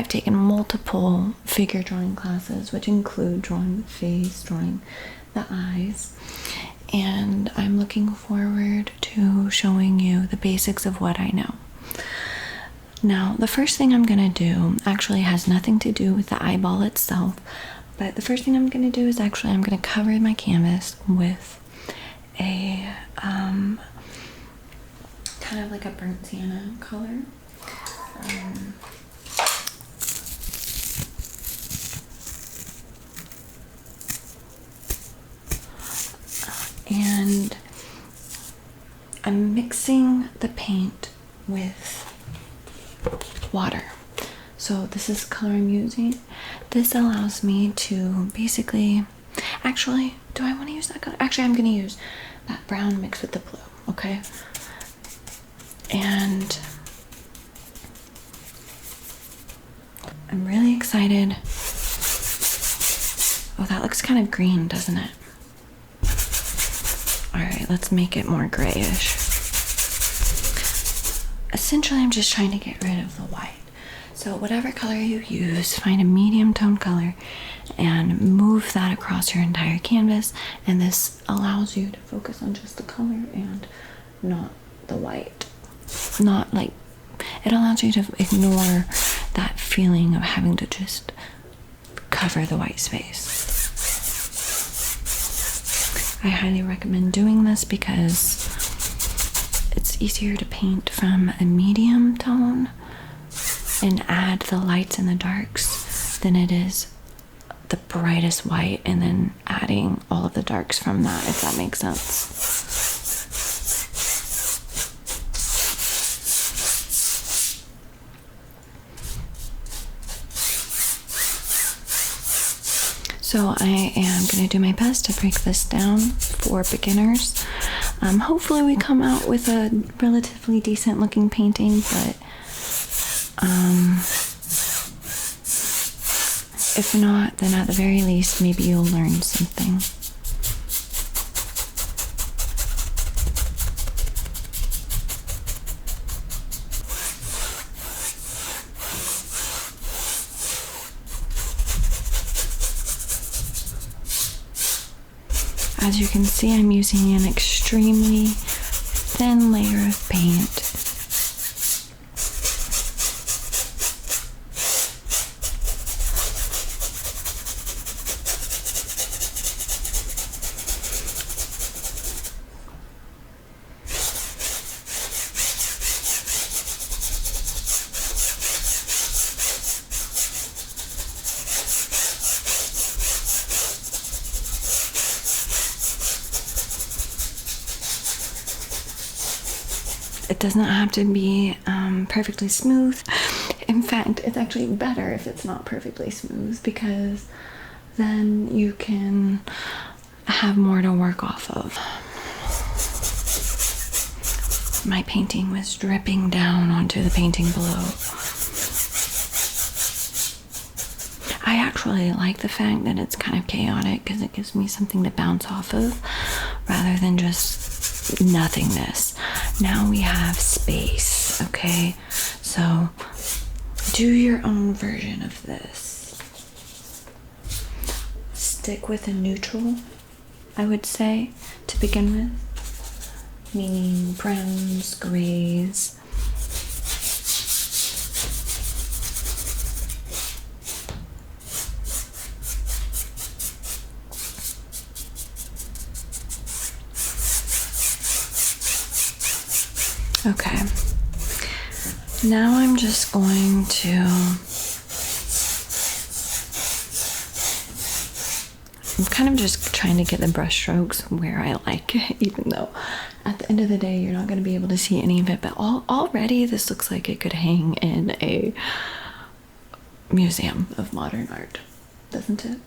taken multiple figure drawing classes, which include drawing the face, drawing the eyes, and I'm looking forward to showing you the basics of what I know. Now, the first thing I'm going to do actually has nothing to do with the eyeball itself, but the first thing I'm going to do is actually I'm going to cover my canvas with a kind of like a burnt sienna color. And I'm mixing the paint with water. So this is the color I'm using. This allows me to basically, actually, do I want to use that color? Actually, I'm going to use that brown mixed with the blue, okay? And I'm really excited. Oh, that looks kind of green, doesn't it? All right, let's make it more grayish. Essentially, I'm just trying to get rid of the white. So whatever color you use, find a medium tone color and move that across your entire canvas. And this allows you to focus on just the color and not the white. Not like, it allows you to ignore that feeling of having to just cover the white space. I highly recommend doing this because it's easier to paint from a medium tone and add the lights and the darks than it is the brightest white and then adding all of the darks from that, if that makes sense. So I am going to do my best to break this down for beginners. Hopefully we come out with a relatively decent looking painting, but if not, then at the very least, maybe you'll learn something. As you can see, I'm using an extremely thin layer of paint. It does not have to be perfectly smooth. In fact, it's actually better if it's not perfectly smooth because then you can have more to work off of. My painting was dripping down onto the painting below. I actually like the fact that it's kind of chaotic because it gives me something to bounce off of rather than just nothingness. Now we have space, okay? So do your own version of this. Stick with a neutral, I would say, to begin with, meaning browns, grays. Okay, now I'm just going to I'm kind of just trying to get the brush strokes where I like it, even though at the end of the day you're not going to be able to see any of it, but already this looks like it could hang in a museum of modern art, doesn't it?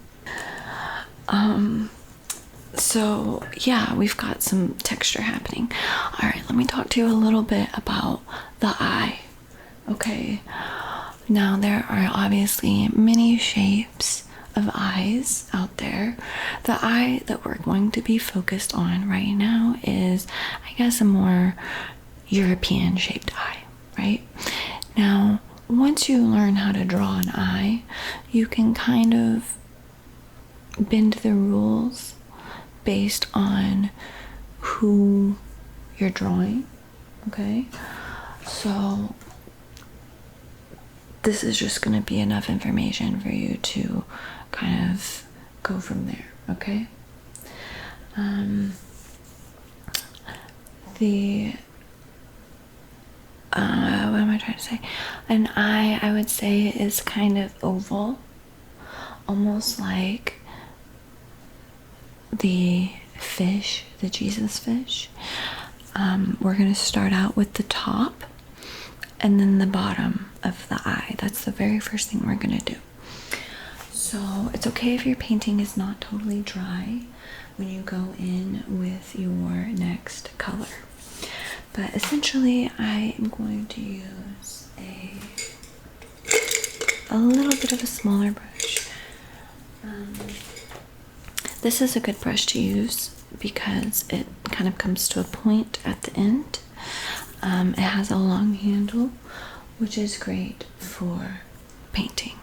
So yeah, we've got some texture happening. All right, let me talk to you a little bit about the eye. Okay, now there are obviously many shapes of eyes out there. The eye that we're going to be focused on right now is, I guess, a more European shaped eye, right? Now, once you learn how to draw an eye, you can kind of bend the rules based on who you're drawing, okay? So this is just going to be enough information for you to kind of go from there, okay? What am I trying to say? An eye, I would say, is kind of oval, almost like the fish, the Jesus fish. We're going to start out with the top and then the bottom of the eye. That's the very first thing we're going to do. So it's okay if your painting is not totally dry when you go in with your next color. But essentially, I am going to use a little bit of a smaller brush. This is a good brush to use because it kind of comes to a point at the end. It has a long handle, which is great for painting.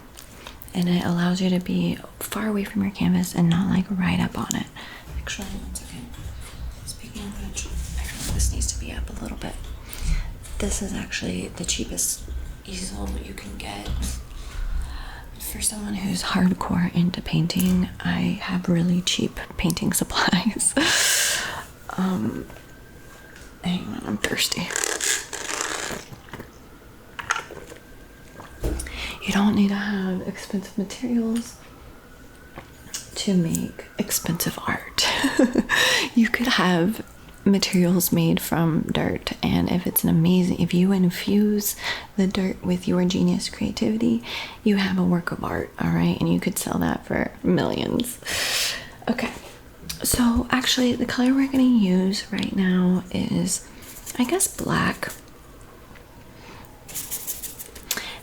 And it allows you to be far away from your canvas and not like right up on it. Actually, one second. Speaking of which, I feel like this needs to be up a little bit. This is actually the cheapest easel you can get. For someone who's hardcore into painting, I have really cheap painting supplies. Hang on, I'm thirsty. You don't need to have expensive materials to make expensive art. You could have materials made from dirt, and if you infuse the dirt with your genius creativity, you have a work of art, all right? And you could sell that for millions. Okay, so actually the color we're going to use right now is, I guess, black.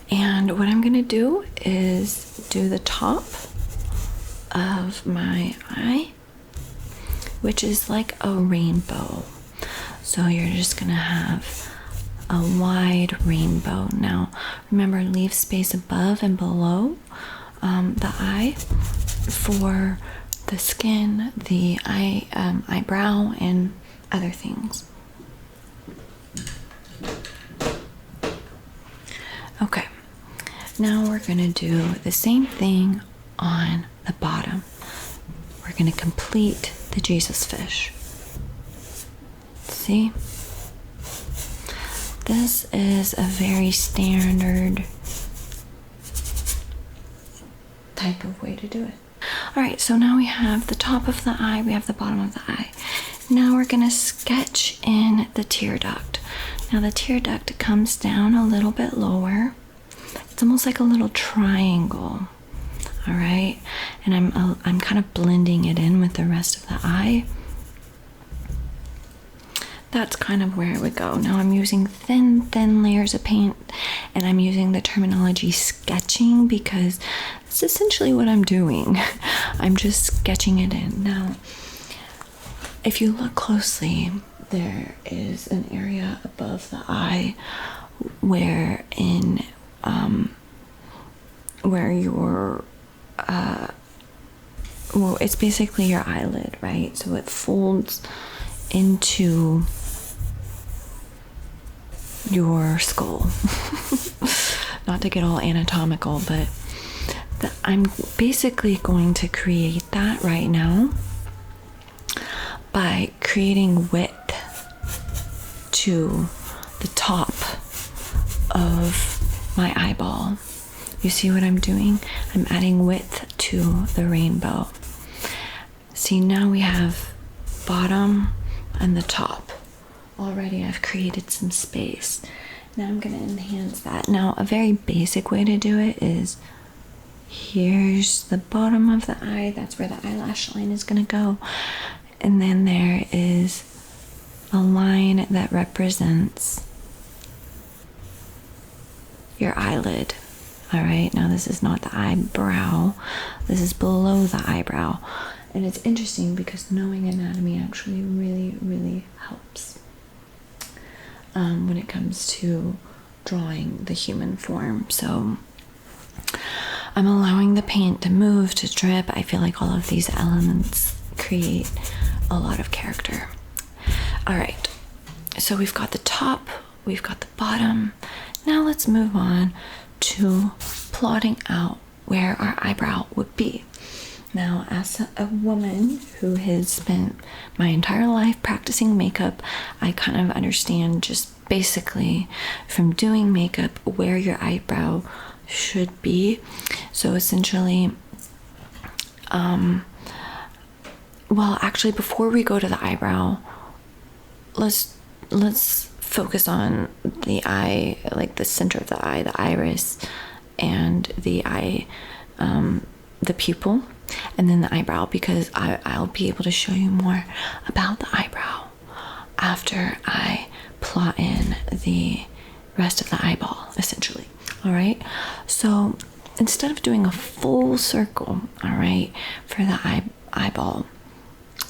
And what I'm going to do is do the top of my eye, which is like a rainbow. So you're just gonna have a wide rainbow. Now remember, leave space above and below the eye for the skin, the eyebrow, and other things. Okay, now we're gonna do the same thing on the bottom. We're gonna complete the Jesus fish. See? This is a very standard type of way to do it. Alright, so now we have the top of the eye, we have the bottom of the eye. Now we're gonna sketch in the tear duct. Now the tear duct comes down a little bit lower. It's almost like a little triangle. All right, and I'm kind of blending it in with the rest of the eye. That's kind of where it would go. Now I'm using thin layers of paint, and I'm using the terminology sketching because it's essentially what I'm doing. I'm just sketching it in. Now, if you look closely, there is an area above the eye where your well, it's basically your eyelid, right? So it folds into your skull. Not to get all anatomical, but I'm basically going to create that right now by creating width to the top of my eyeball. You see what I'm doing? I'm adding width to the rainbow. See, now we have bottom and the top. Already I've created some space. Now I'm going to enhance that. Now, a very basic way to do it is, here's the bottom of the eye. That's where the eyelash line is going to go. And then there is a line that represents your eyelid. All right, now this is not the eyebrow. This is below the eyebrow. And it's interesting because knowing anatomy actually really, really helps when it comes to drawing the human form. So I'm allowing the paint to move, to drip. I feel like all of these elements create a lot of character. All right, so we've got the top, we've got the bottom. Now let's move on to plotting out where our eyebrow would be. Now, as a woman who has spent my entire life practicing makeup, I kind of understand just basically from doing makeup where your eyebrow should be. So essentially, well, actually, before we go to the eyebrow, let's focus on the eye, like the center of the eye, the iris, and the eye, the pupil, and then the eyebrow, because I'll be able to show you more about the eyebrow after I plot in the rest of the eyeball, essentially. All right, so instead of doing a full circle, all right, for the eyeball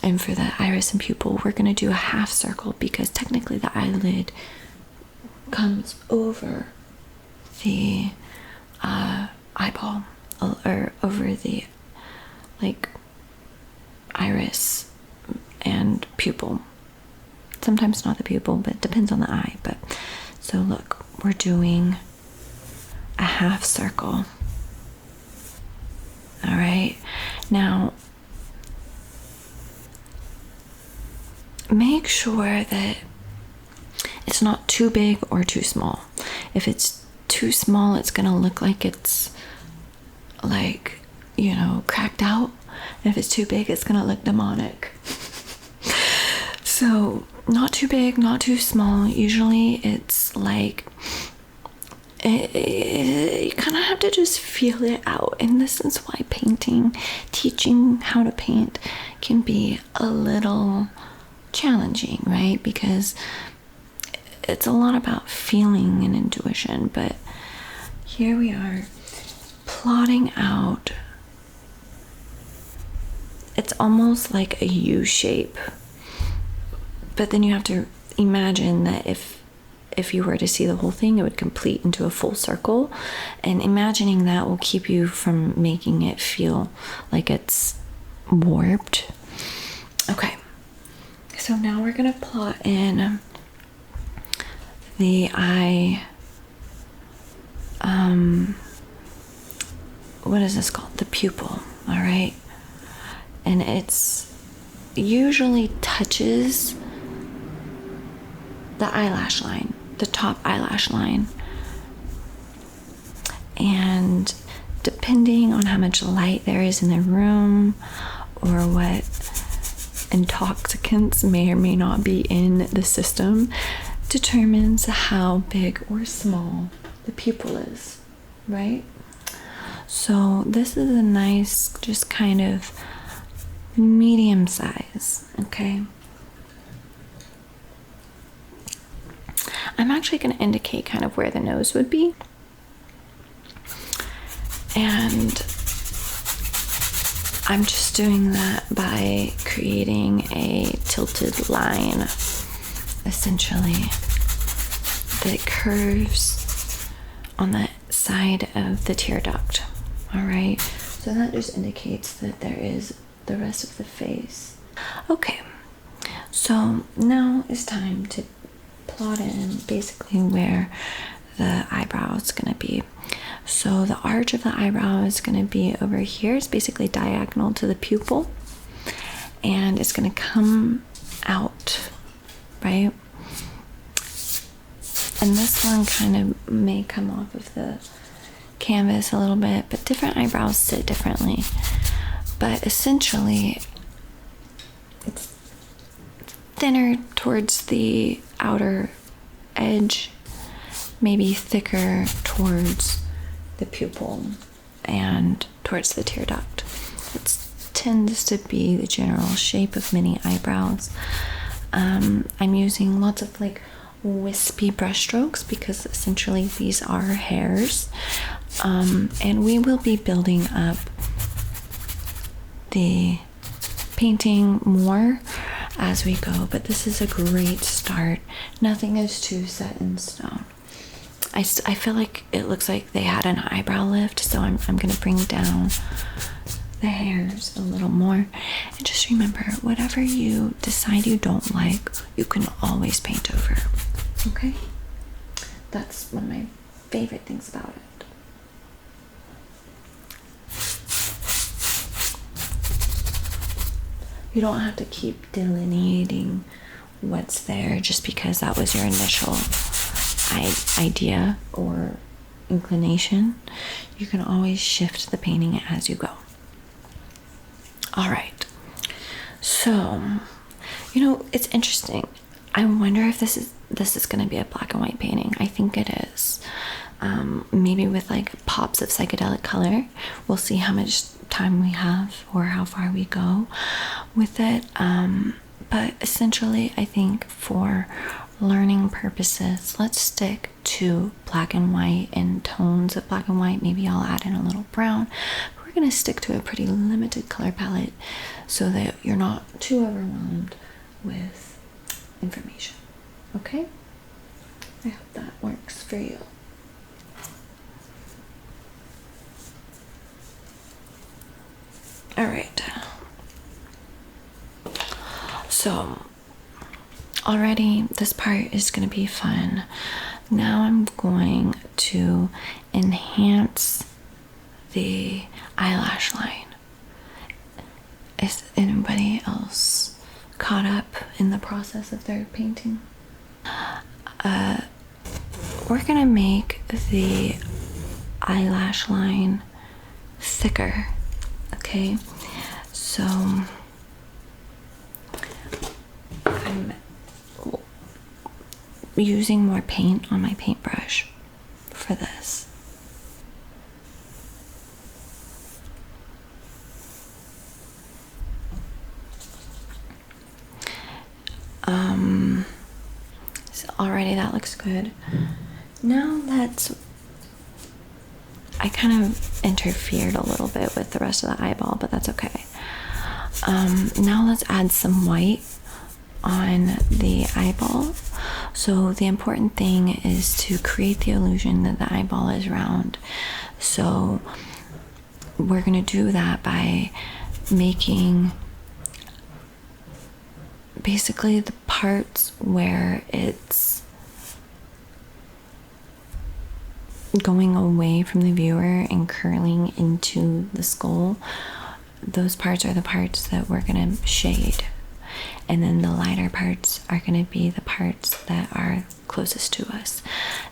and for the iris and pupil, we're going to do a half circle, because technically the eyelid comes over the eyeball, or over the like iris and pupil. Sometimes not the pupil, but it depends on the eye. But so look, we're doing a half circle. All right, now make sure that it's not too big or too small. If it's too small, it's gonna look like it's like, you know, cracked out. And if it's too big, it's gonna look demonic. So not too big, not too small. Usually it's like you kind of have to just feel it out. And this is why teaching how to paint can be a little challenging, right? Because it's a lot about feeling and intuition. But here we are plotting out. It's almost like a U shape, but then you have to imagine that if you were to see the whole thing, it would complete into a full circle, and imagining that will keep you from making it feel like it's warped. Okay, so now we're gonna plot in the eye, what is this called? The pupil, all right? And it's usually touches the eyelash line, the top eyelash line. And depending on how much light there is in the room, or what intoxicants may or may not be in the system, determines how big or small the pupil is, right? So this is a nice, just kind of medium size, okay? I'm actually going to indicate kind of where the nose would be. And I'm just doing that by creating a tilted line, essentially, that curves on the side of the tear duct. All right, so that just indicates that there is the rest of the face. Okay, so now it's time to plot in basically where the eyebrow is going to be. So the arch of the eyebrow is going to be over here. It's basically diagonal to the pupil, and it's going to come out, right? And this one kind of may come off of the canvas a little bit, but different eyebrows sit differently. But essentially, it's thinner towards the outer edge, maybe thicker towards the pupil and towards the tear duct. It tends to be the general shape of many eyebrows. I'm using lots of like wispy brush strokes because essentially these are hairs, and we will be building up the painting more as we go, but this is a great start. Nothing is too set in stone. I feel like it looks like they had an eyebrow lift, so I'm gonna bring down the hairs a little more. And just remember, whatever you decide you don't like, you can always paint over. Okay? That's one of my favorite things about it. You don't have to keep delineating what's there just because that was your initial idea or inclination. You can always shift the painting as you go. All right. So, you know, it's interesting. I wonder if this is going to be a black and white painting. I think it is. Maybe with like pops of psychedelic color. We'll see how much time we have or how far we go with it. But essentially, I think for learning purposes, let's stick to black and white and tones of black and white. Maybe I'll add in a little brown. We're going to stick to a pretty limited color palette so that you're not too overwhelmed with information. Okay? I hope that works for you. All right. So already this part is going to be fun. Now I'm going to enhance the eyelash line. Is anybody else caught up in the process of their painting? We're going to make the eyelash line thicker. Okay, so I'm using more paint on my paintbrush for this. So already that looks good. Now I kind of interfered a little bit with the rest of the eyeball, but that's okay. Now let's add some white on the eyeball. So the important thing is to create the illusion that the eyeball is round. So we're going to do that by making basically the parts where it's going away from the viewer and curling into the skull. Those parts are the parts that we're going to shade, and then the lighter parts are going to be the parts that are closest to us.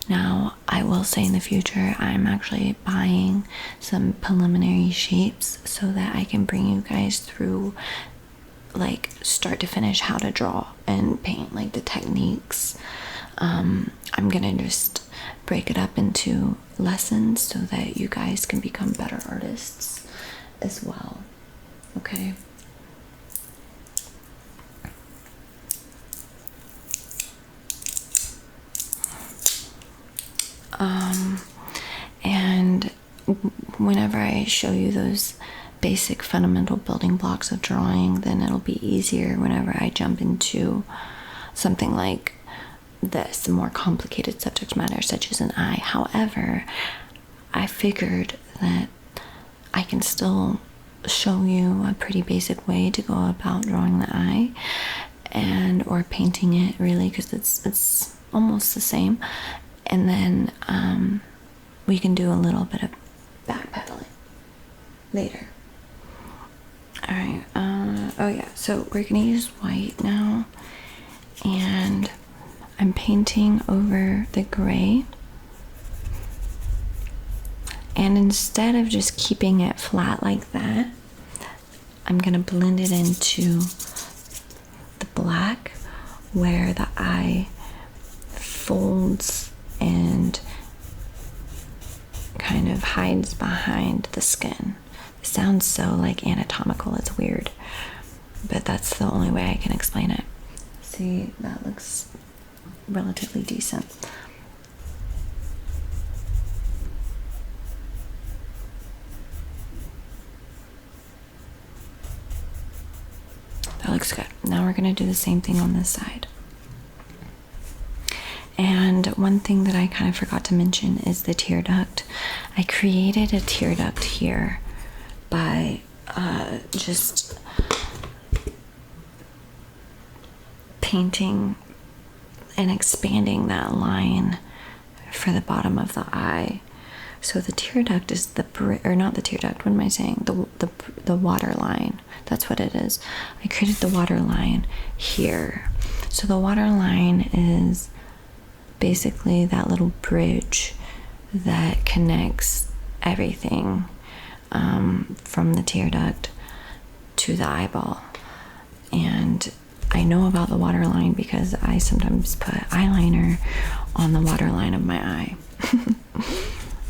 Now I will say in the future I'm actually buying some preliminary shapes so that I can bring you guys through like start to finish how to draw and paint, like the techniques. I'm gonna just break it up into lessons so that you guys can become better artists as well. Okay. And whenever I show you those basic fundamental building blocks of drawing, then it'll be easier whenever I jump into something like this, more complicated subject matter such as an eye. However, I figured that I can still show you a pretty basic way to go about drawing the eye and or painting it, really, because it's almost the same. And then we can do a little bit of backpedaling later. All right. Oh yeah, so we're gonna use white now, and I'm painting over the gray, and instead of just keeping it flat like that, I'm gonna blend it into the black where the eye folds and kind of hides behind the skin. It sounds so like anatomical, it's weird, but that's the only way I can explain it. See, that looks relatively decent. That looks good. Now we're going to do the same thing on this side. And one thing that I kind of forgot to mention is the tear duct. I created a tear duct here by just painting and expanding that line for the bottom of the eye. So the tear duct is not the tear duct, what am I saying? The water line. That's what it is. I created the water line here. So the water line is basically that little bridge that connects everything from the tear duct to the eyeball. And I know about the water line because I sometimes put eyeliner on the water line of my eye.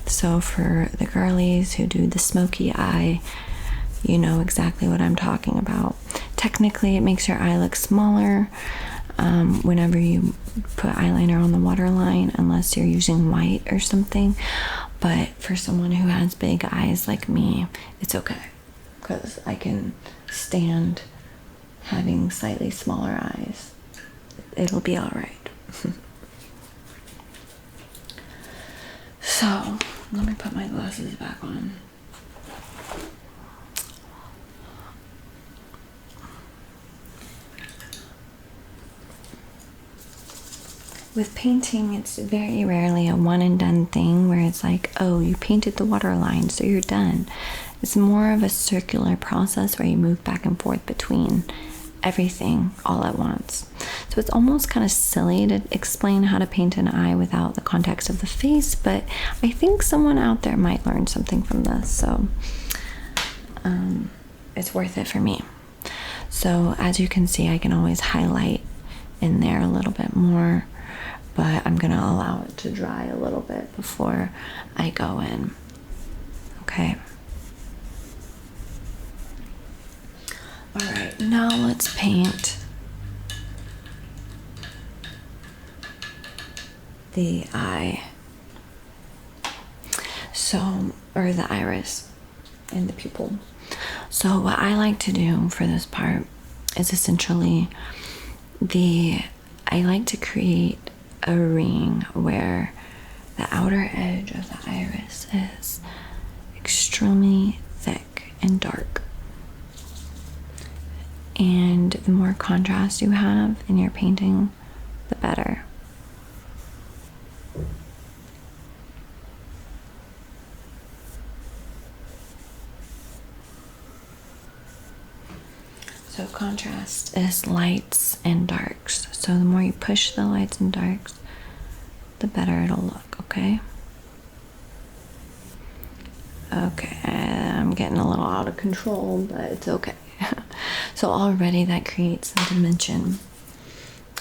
So for the girlies who do the smoky eye, you know exactly what I'm talking about. Technically, it makes your eye look smaller whenever you put eyeliner on the waterline, unless you're using white or something. But for someone who has big eyes like me, it's okay, because I can stand having slightly smaller eyes. It'll be all right. So let me put my glasses back on. With painting, it's very rarely a one and done thing where it's like, oh, you painted the water line, so you're done. It's more of a circular process where you move back and forth between everything all at once. So it's almost kind of silly to explain how to paint an eye without the context of the face, but I think someone out there might learn something from this, so it's worth it for me. So as you can see, I can always highlight in there a little bit more, but I'm gonna allow it to dry a little bit before I go in. Okay. All right, now let's paint the eye. So, or the iris and the pupil. So what I like to do for this part is essentially I like to create a ring where the outer edge of the iris is extremely thick and dark. And the more contrast you have in your painting, the better. So contrast is lights and darks. So the more you push the lights and darks, the better it'll look, okay? Okay, I'm getting a little out of control, but it's okay. So already that creates some dimension.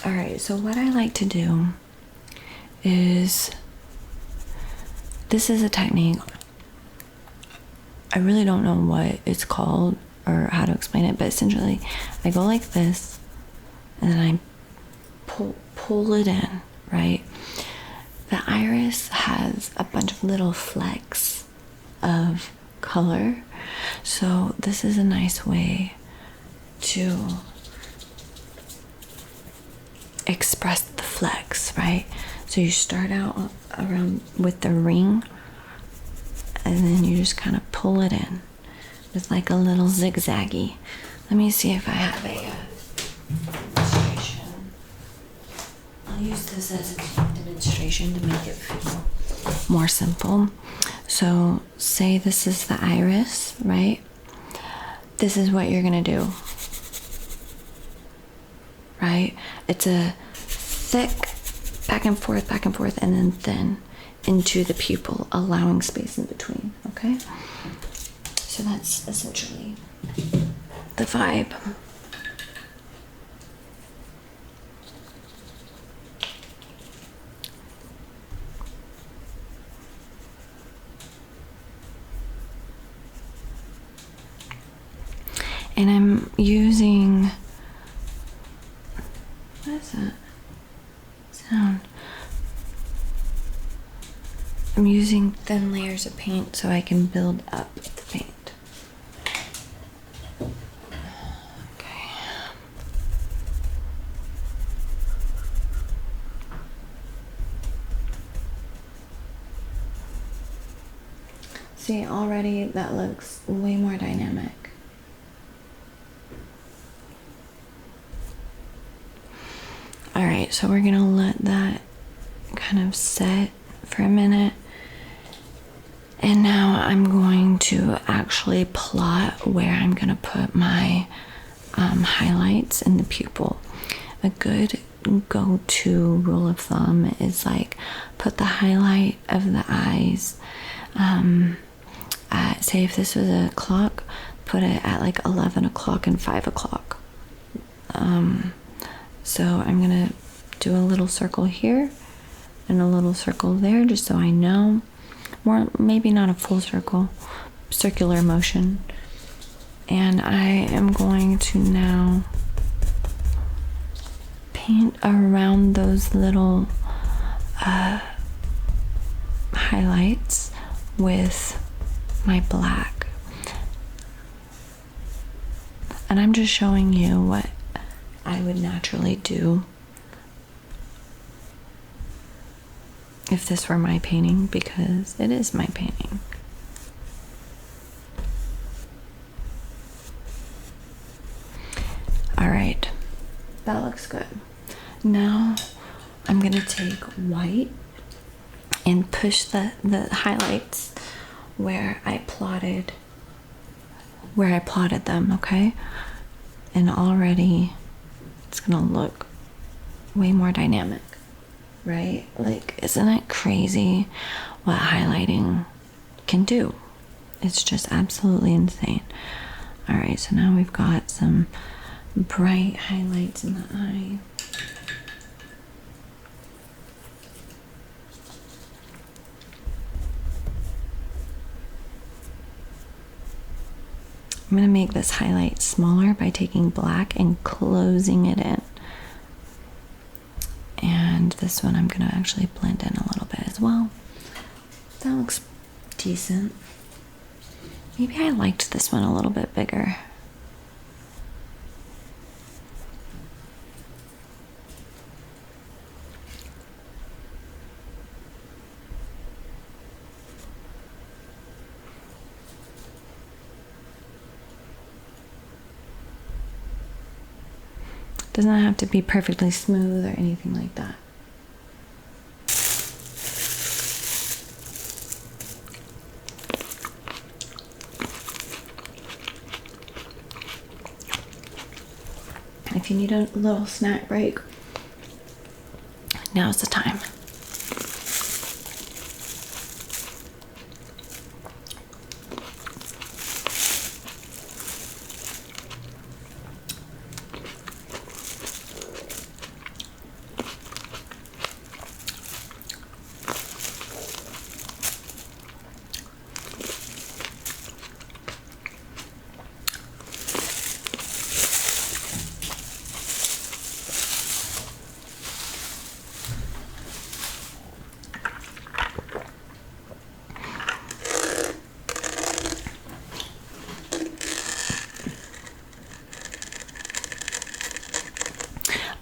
All right, so what I like to do is, this is a technique. I really don't know what it's called or how to explain it, but essentially I go like this and then I pull it in, right? The iris has a bunch of little flecks of color, so this is a nice way to express the flecks, right? So you start out around with the ring and then you just kind of pull it in with like a little zigzaggy. Let me see if I have a demonstration. I'll use this as a demonstration to make it feel more simple. So say this is the iris, right? This is what you're gonna do, right? It's a thick back and forth, and then thin into the pupil, allowing space in between, okay? So that's essentially the vibe. And I'm using, what is that sound? I'm using thin layers of paint so I can build up the paint. Okay. See, already that looks way more dynamic. All right, so we're gonna let that kind of set for a minute. And now I'm going to actually plot where I'm gonna put my highlights in the pupil. A good go-to rule of thumb is like put the highlight of the eyes at, say if this was a clock, put it at like 11 o'clock and 5 o'clock. So I'm gonna do a little circle here and a little circle there, just so I know. More, maybe not a full circle, circular motion. And I am going to now paint around those little highlights with my black. And I'm just showing you what I would naturally do if this were my painting, because it is my painting. All right, that looks good. Now I'm gonna take white and push the highlights where I plotted them, okay? And already it's gonna look way more dynamic, right? Like, isn't it crazy what highlighting can do? It's just absolutely insane. All right, so now we've got some bright highlights in the eye. I'm gonna make this highlight smaller by taking black and closing it in. And this one I'm gonna actually blend in a little bit as well. That looks decent. Maybe I liked this one a little bit bigger. Doesn't have to be perfectly smooth or anything like that. If you need a little snack break, now's the time.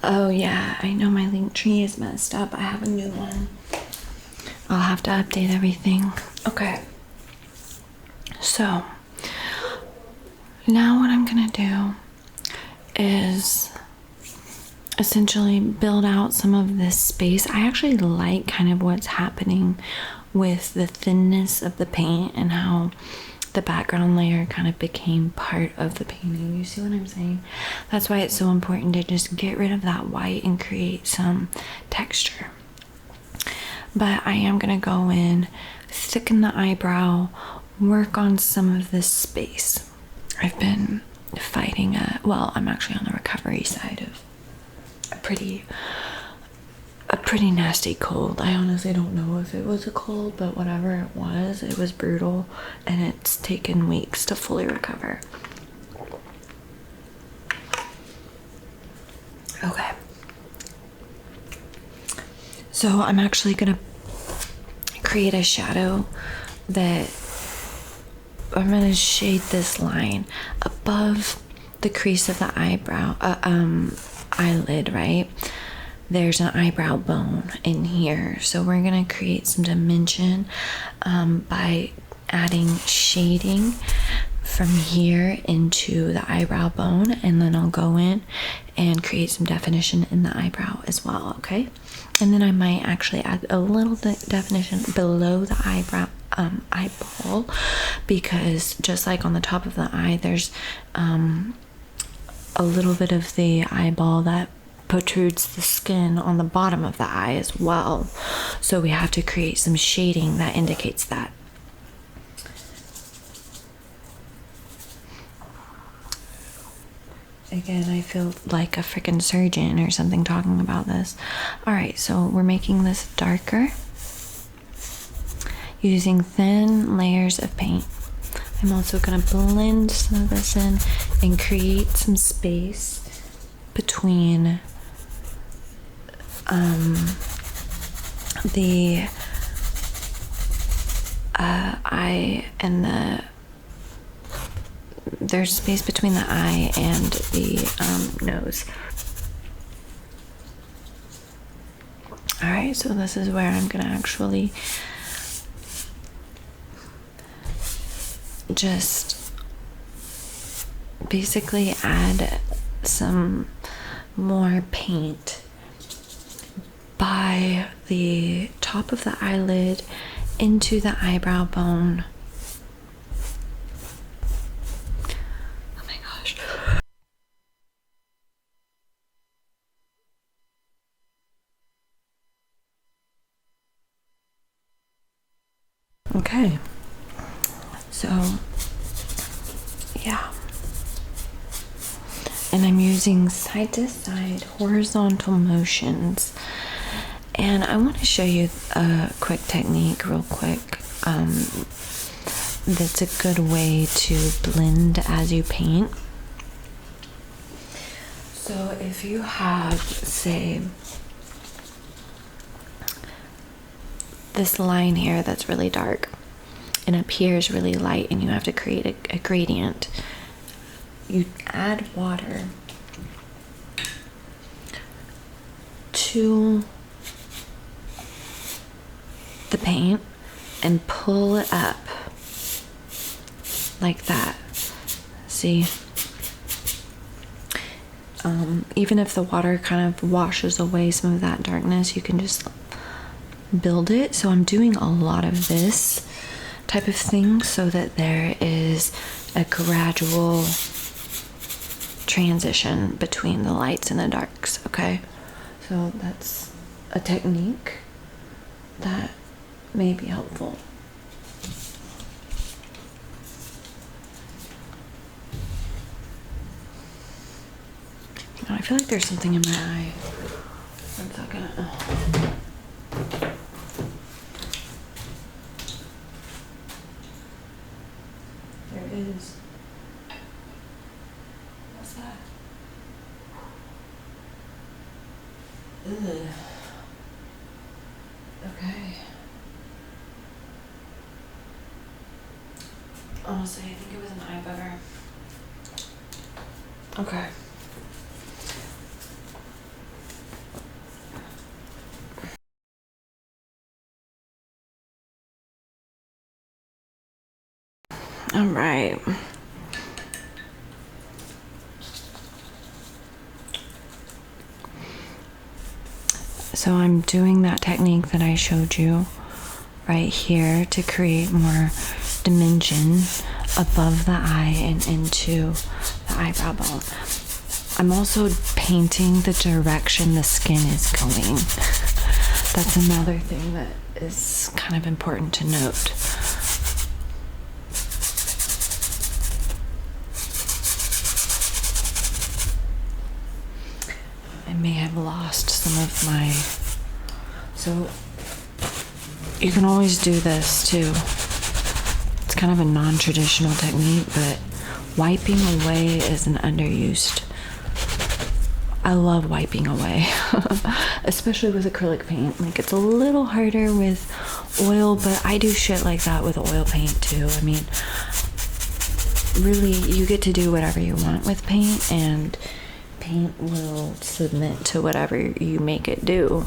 Oh yeah, I know my link tree is messed up. I have a new one. I'll have to update everything. Okay. So now what I'm gonna do is essentially build out some of this space. I actually like kind of what's happening with the thinness of the paint and how the background layer kind of became part of the painting. You see what I'm saying? That's why it's so important to just get rid of that white and create some texture. But I am gonna go in, thicken the eyebrow, work on some of this space. I've been fighting I'm actually on the recovery side of a pretty nasty cold. I honestly don't know if it was a cold, but whatever it was brutal, and it's taken weeks to fully recover. Okay. So I'm actually gonna create a shadow that I'm gonna shade this line above the crease of the eyebrow, eyelid, right? There's an eyebrow bone in here, so we're gonna create some dimension by adding shading from here into the eyebrow bone, and then I'll go in and create some definition in the eyebrow as well, okay? And then I might actually add a little definition below the eyeball, because just like on the top of the eye, there's a little bit of the eyeball that protrudes the skin on the bottom of the eye as well. So we have to create some shading that indicates that. Again, I feel like a freaking surgeon or something talking about this. All right, so we're making this darker using thin layers of paint. I'm also going to blend some of this in and create some space between the eye and there's space between the eye and the nose. All right, so this is where I'm gonna actually just basically add some more paint by the top of the eyelid into the eyebrow bone. Oh my gosh. Okay, so yeah, and I'm using side to side horizontal motions, and I want to show you a quick technique real quick that's a good way to blend as you paint. So if you have, say, this line here that's really dark and up here is really light, and you have to create a gradient, you add water to the paint and pull it up like that. See? Even if the water kind of washes away some of that darkness, you can just build it. So I'm doing a lot of this type of thing so that there is a gradual transition between the lights and the darks, okay? So that's a technique that may be helpful. I feel like there's something in my eye. 1 second. There it is. What's that? Ugh. Okay. Honestly, I think it was an eye bugger. Okay. All right. So I'm doing that technique that I showed you right here to create more dimension above the eye and into the eyebrow bone. I'm also painting the direction the skin is going. That's another thing that is kind of important to note. I may have lost some of my... So you can always do this too. It's kind of a non-traditional technique, but wiping away is an underused. I love wiping away, especially with acrylic paint. Like, it's a little harder with oil, but I do shit like that with oil paint too. I mean, really, you get to do whatever you want with paint, and paint will submit to whatever you make it do.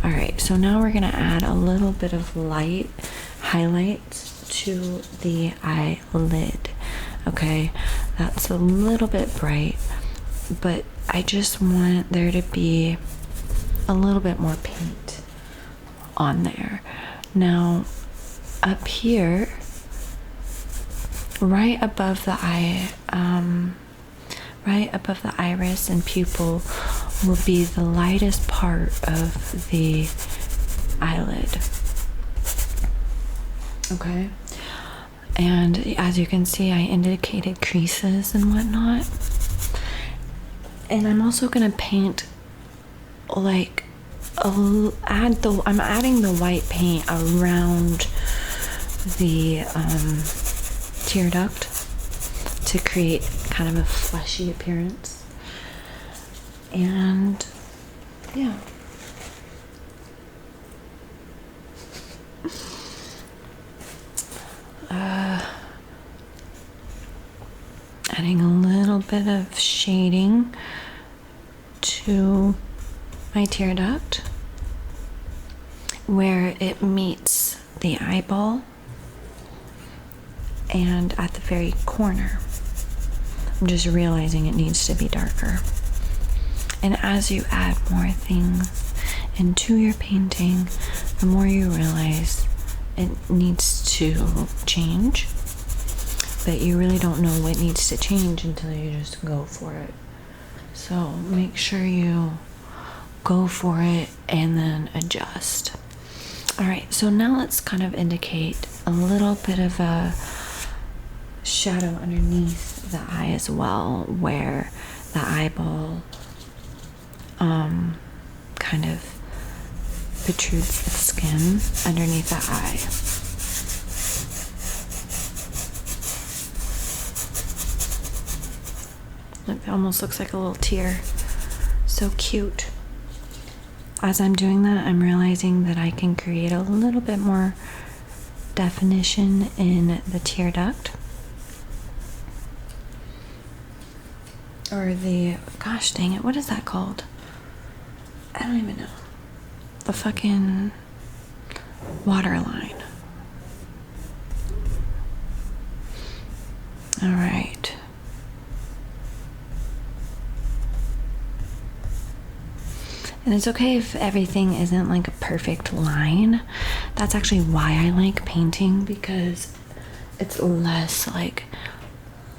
All right, so now we're gonna add a little bit of light highlights to the eyelid. Okay, that's a little bit bright, but I just want there to be a little bit more paint on there. Now, up here, right above the eye, right above the iris and pupil will be the lightest part of the eyelid. Okay, and as you can see, I indicated creases and whatnot, and I'm also gonna paint like I'm adding the white paint around the tear duct to create kind of a fleshy appearance. And yeah, adding a little bit of shading to my tear duct where it meets the eyeball and at the very corner. I'm just realizing it needs to be darker. And as you add more things into your painting, the more you realize it needs to change, but you really don't know what needs to change until you just go for it. So make sure you go for it and then adjust. All right, so now let's kind of indicate a little bit of a shadow underneath the eye as well, where the eyeball kind of protrudes the skin underneath the eye. It almost looks like a little tear. So cute. As I'm doing that, I'm realizing that I can create a little bit more definition in the tear duct. Or the, gosh dang it, what is that called? I don't even know. The fucking waterline. All right. And it's okay if everything isn't like a perfect line. That's actually why I like painting, because it's less like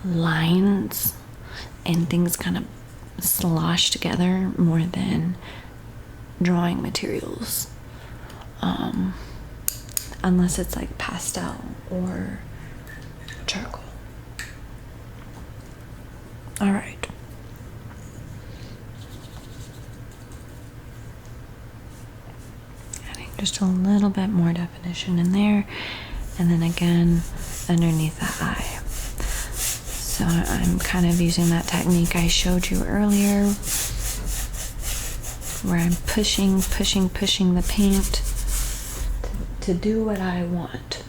lines and things kind of slosh together more than drawing materials. Unless it's like pastel or charcoal. All right. Adding just a little bit more definition in there, and then again underneath the eye. So I'm kind of using that technique I showed you earlier, where I'm pushing the paint to do what I want.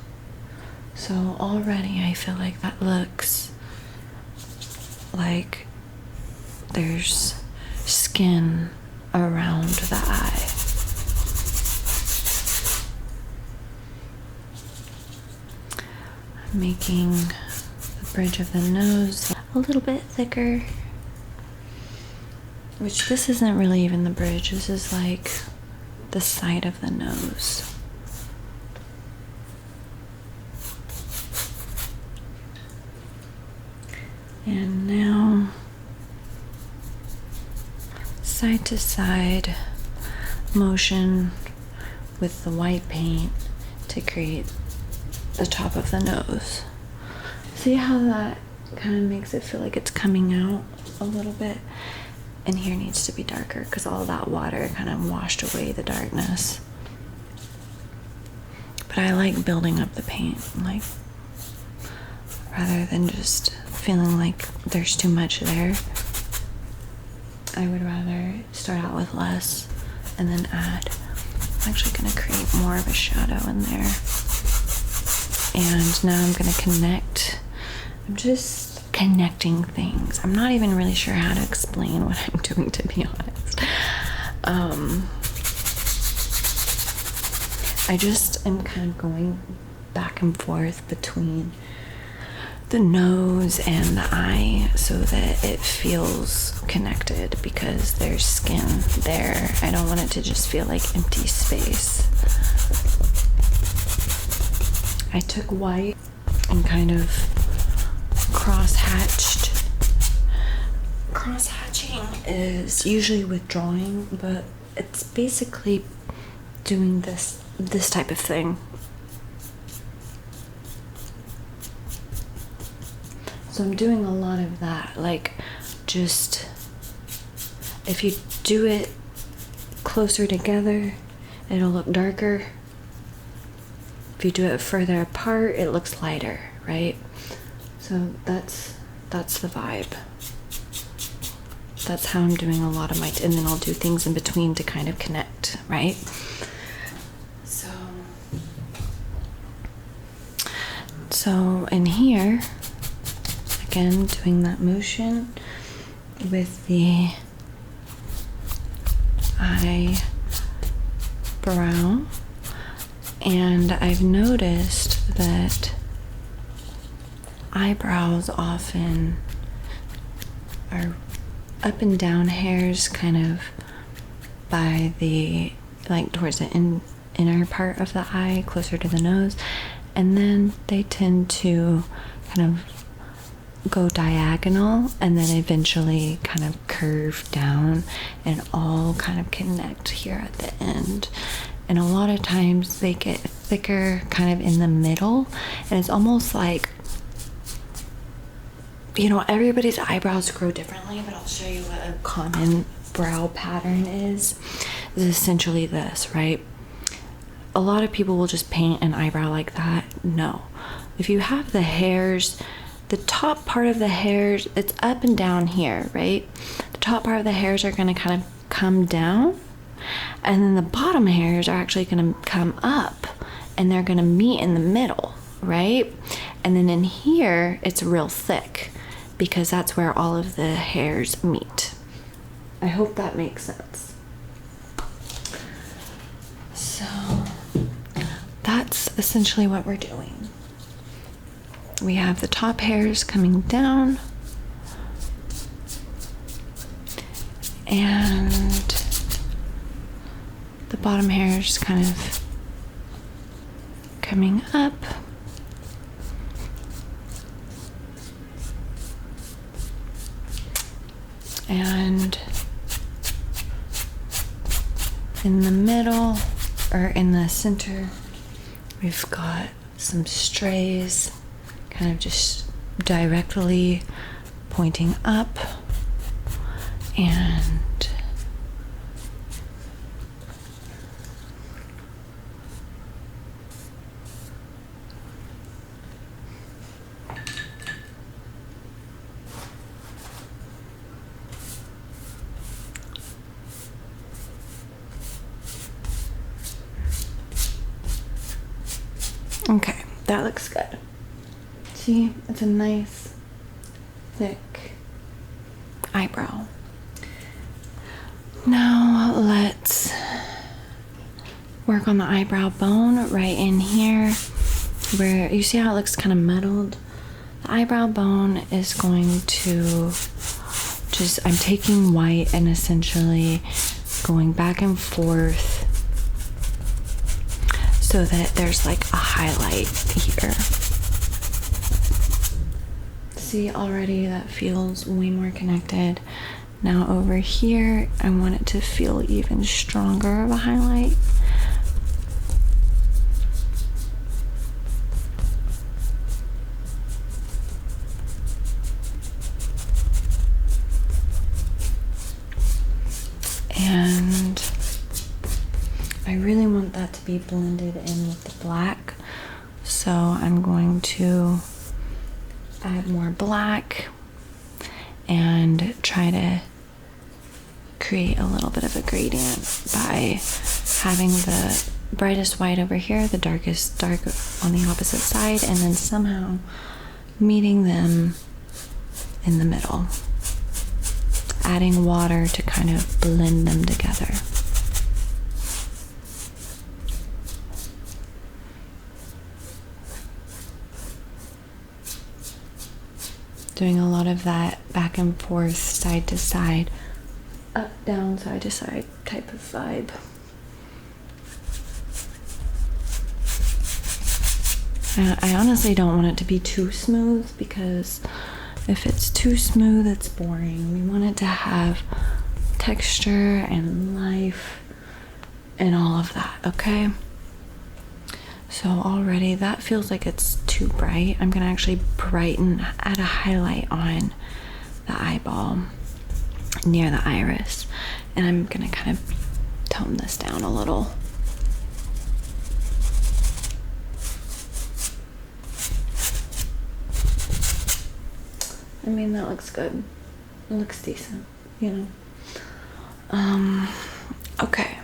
So already I feel like that looks like there's skin around the eye. I'm making the bridge of the nose a little bit thicker, which this isn't really even the bridge, this is like the side of the nose. And now side to side motion with the white paint to create the top of the nose. See how that kind of makes it feel like it's coming out a little bit? And here needs to be darker because all that water kind of washed away the darkness. But I like building up the paint, like, rather than just feeling like there's too much there. I would rather start out with less and then add. I'm actually going to create more of a shadow in there. And now I'm going to connect. I'm just connecting things. I'm not even really sure how to explain what I'm doing, to be honest. I just am kind of going back and forth between the nose and the eye so that it feels connected, because there's skin there. I don't want it to just feel like empty space. I took white and kind of cross-hatched. Cross-hatching is usually with drawing, but it's basically doing this type of thing. So I'm doing a lot of that, like, just if you do it closer together, it'll look darker. If you do it further apart, it looks lighter, right? So that's the vibe. That's how I'm doing a lot of my, and then I'll do things in between to kind of connect, right? So in here, again, doing that motion with the eyebrow, and I've noticed that eyebrows often are up and down hairs kind of by the, like, towards the inner part of the eye, closer to the nose, and then they tend to kind of go diagonal and then eventually kind of curve down and all kind of connect here at the end. And a lot of times they get thicker kind of in the middle, and it's almost like, you know, everybody's eyebrows grow differently, but I'll show you what a common brow pattern is. It's essentially this, right? A lot of people will just paint an eyebrow like that. No. If you have the hairs, the top part of the hairs, it's up and down here, right? The top part of the hairs are going to kind of come down, and then the bottom hairs are actually going to come up, and they're going to meet in the middle, right? And then in here, it's real thick, because that's where all of the hairs meet. I hope that makes sense. So that's essentially what we're doing. We have the top hairs coming down, and the bottom hairs kind of coming up. And in the middle, or in the center, we've got some strays kind of just directly pointing up, and okay, that looks good. See, it's a nice, thick eyebrow. Now let's work on the eyebrow bone right in here, where you see how it looks kind of muddled. The eyebrow bone is going to just, I'm taking white and essentially going back and forth so that there's like a highlight here. See, already that feels way more connected. Now over here, I want it to feel even stronger of a highlight. And I really want that to be blended in with the black, so I'm going to add more black and try to create a little bit of a gradient by having the brightest white over here, the darkest dark on the opposite side, and then somehow meeting them in the middle, adding water to kind of blend them together. Doing a lot of that back and forth, side to side, up, down, side to side type of vibe. I honestly don't want it to be too smooth, because if it's too smooth, it's boring. We want it to have texture and life and all of that, okay? So already that feels like it's too bright. I'm gonna actually brighten, add a highlight on the eyeball near the iris, and I'm gonna kind of tone this down a little. I mean, that looks good. It looks decent, you know. Okay.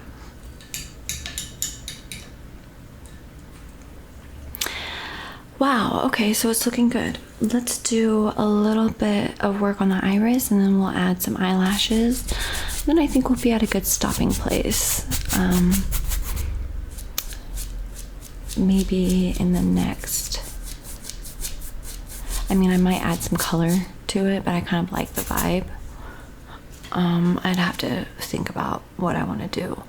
Wow, okay, so it's looking good. Let's do a little bit of work on the iris, and then we'll add some eyelashes. Then I think we'll be at a good stopping place. Maybe in the next... I mean, I might add some color to it, but I kind of like the vibe. I'd have to think about what I want to do.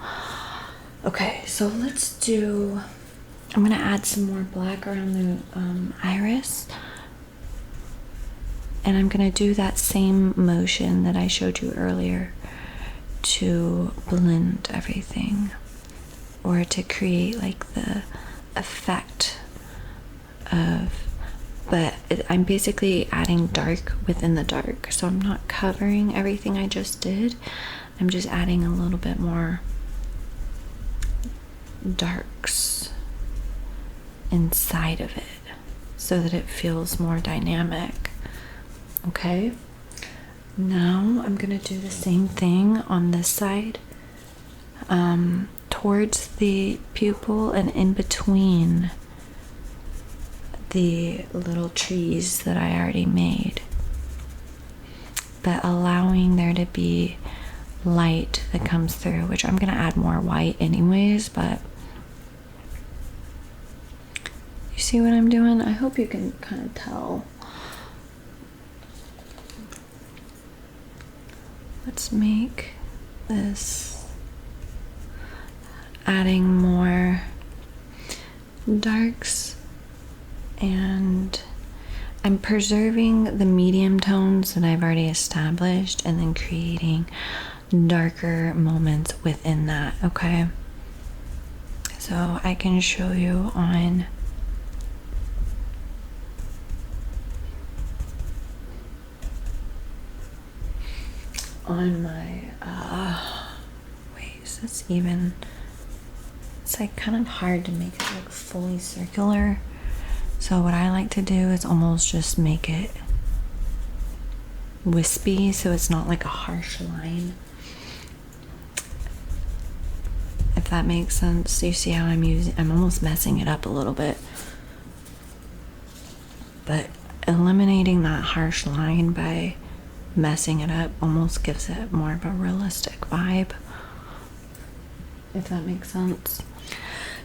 Okay, so let's do... I'm gonna add some more black around the iris, and I'm gonna do that same motion that I showed you earlier to blend everything, or to create like the effect of, but I'm basically adding dark within the dark, so I'm not covering everything I just did. I'm just adding a little bit more darks inside of it so that it feels more dynamic. Okay, now I'm gonna do the same thing on this side, towards the pupil and in between the little trees that I already made, but allowing there to be light that comes through, which I'm gonna add more white anyways, but you see what I'm doing? I hope you can kind of tell. Let's make this, adding more darks, and I'm preserving the medium tones that I've already established and then creating darker moments within that, okay? So I can show you on my wait, is this even, it's like kind of hard to make it like fully circular, so what I like to do is almost just make it wispy so it's not like a harsh line, if that makes sense. You see how I'm almost messing it up a little bit, but eliminating that harsh line by messing it up almost gives it more of a realistic vibe, if that makes sense.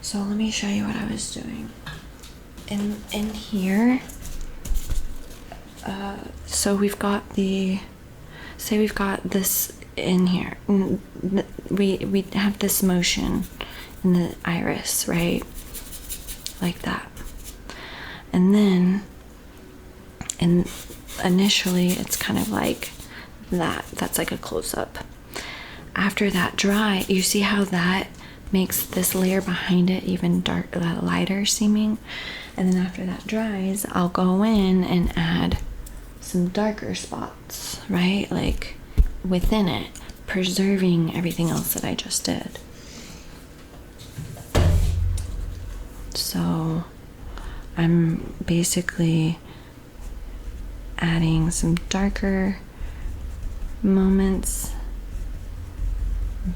So let me show you what I was doing in here. So we've got we've got this in here, we have this motion in the iris, right, like that, and then initially it's kind of like that's like a close-up. After that dry, you see how that makes this layer behind it even lighter seeming, and then after that dries, I'll go in and add some darker spots, right, like within it, preserving everything else that I just did. So I'm basically adding some darker moments,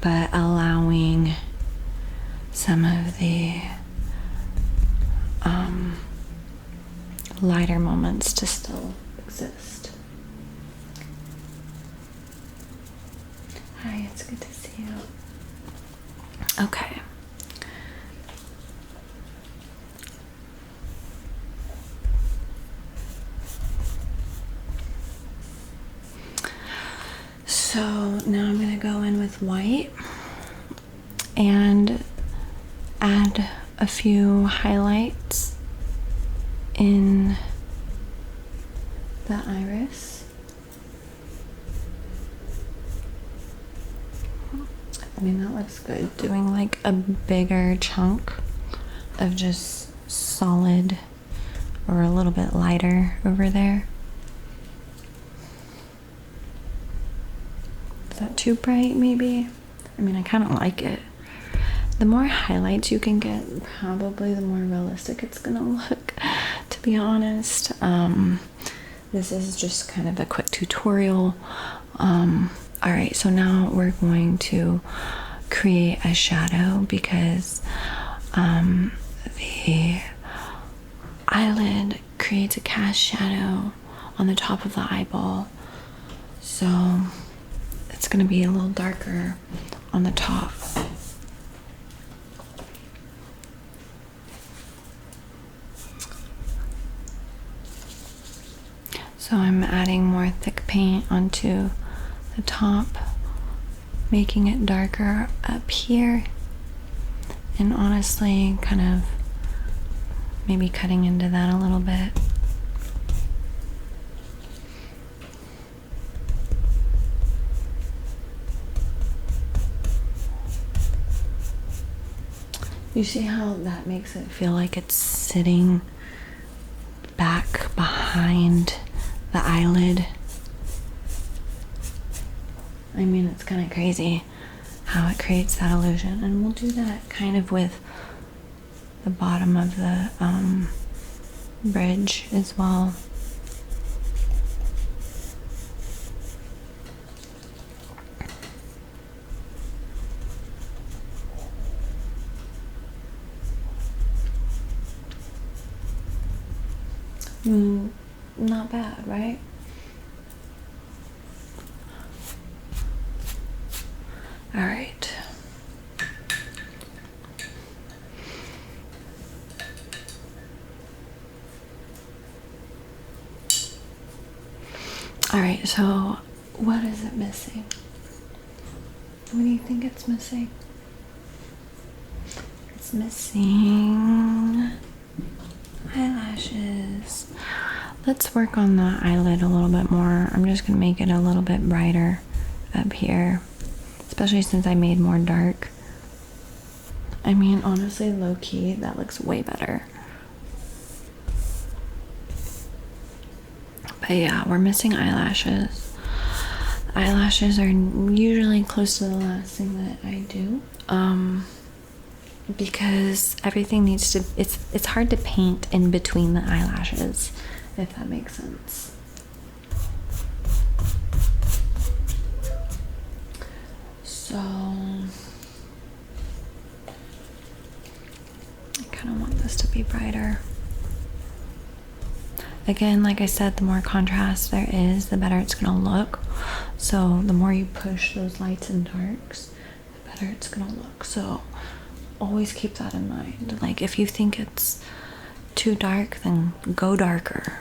but allowing some of the lighter moments to still exist. Hi, it's good to see you. Okay. So now I'm gonna go in with white and add a few highlights in the iris. I mean, that looks good. Doing like a bigger chunk of just solid or a little bit lighter over there. Is that too bright maybe? I mean, I kind of like it. The more highlights you can get, probably the more realistic it's gonna look, to be honest. This is just kind of a quick tutorial. All right, so now we're going to create a shadow because the eyelid creates a cast shadow on the top of the eyeball. So it's gonna be a little darker on the top. So I'm adding more thick paint onto the top, making it darker up here, and honestly kind of maybe cutting into that a little bit. You see how that makes it feel like it's sitting back behind the eyelid? I mean, it's kind of crazy how it creates that illusion. And we'll do that kind of with the bottom of the bridge as well. Not bad, right? All right. All right, so what is it missing? What do you think it's missing? It's missing eyelashes. Let's work on the eyelid a little bit more. I'm just gonna make it a little bit brighter up here, especially since I made more dark. I mean, honestly, low-key, that looks way better. But yeah, we're missing eyelashes. Eyelashes are usually close to the last thing that I do. Because everything needs to, it's hard to paint in between the eyelashes, if that makes sense. So I kind of want this to be brighter. Again, like I said, the more contrast there is, the better it's gonna look. So the more you push those lights and darks, the better it's gonna look. So always keep that in mind. Like, if you think it's too dark, then go darker.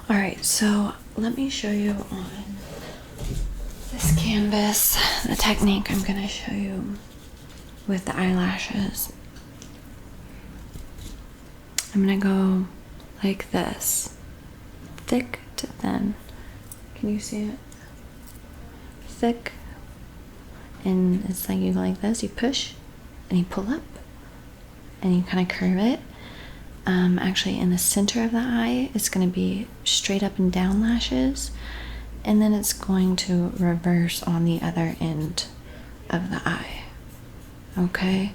All right, so let me show you on this canvas the technique I'm gonna show you with the eyelashes. I'm gonna go like this, thick to thin. Can you see it? Thick, and it's like you go like this, you push and you pull up and you kind of curve it. Actually, in the center of the eye, it's going to be straight up and down lashes, and then it's going to reverse on the other end of the eye. Okay?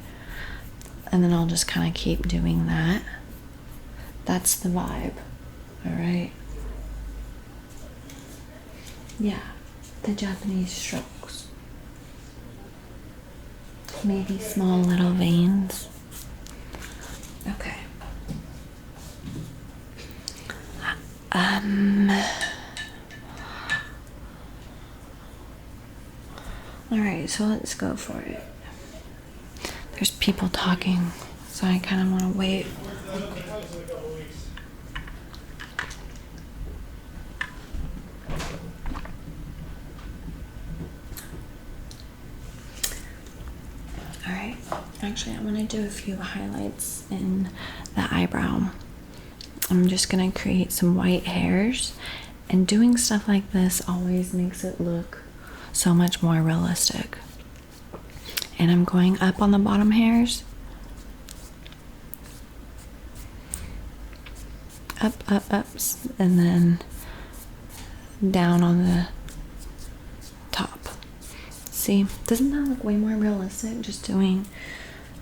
And then I'll just kind of keep doing that. That's the vibe. All right? Yeah, the Japanese strokes. Maybe small little veins. Okay. All right, so let's go for it. There's people talking, so I kind of want to wait. Actually, I'm gonna do a few highlights in the eyebrow. I'm just gonna create some white hairs, and doing stuff like this always makes it look so much more realistic. And I'm going up on the bottom hairs, up, and then down on the top. See, doesn't that look way more realistic? Just doing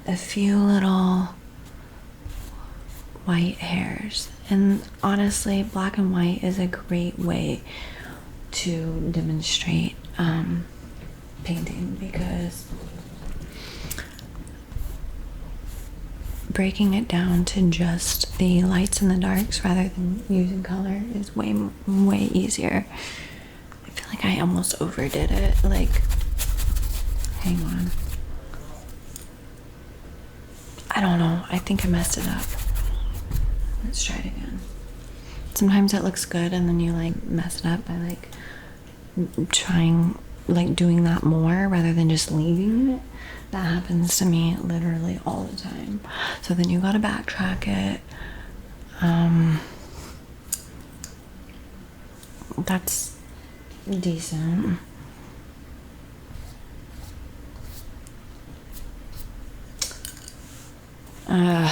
a few little white hairs. And honestly, black and white is a great way to demonstrate painting, because breaking it down to just the lights and the darks rather than using color is way easier. I feel like I almost overdid it. Like, hang on. I don't know. I think I messed it up. Let's try it again. Sometimes it looks good and then you like mess it up by like trying, like doing that more rather than just leaving it. That happens to me literally all the time. So then you gotta backtrack it. That's decent. I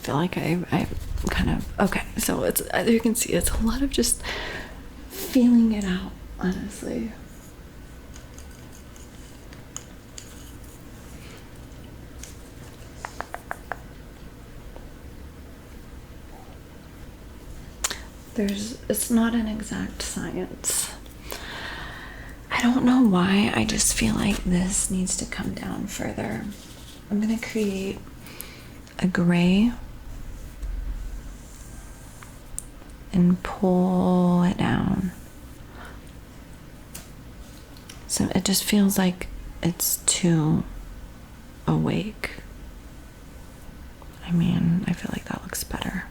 feel like I kind of, okay, so it's, as you can see, it's a lot of just feeling it out, honestly. It's not an exact science. I don't know why, I just feel like this needs to come down further. I'm gonna create a gray and pull it down. So it just feels like it's too awake. I mean, I feel like that looks better.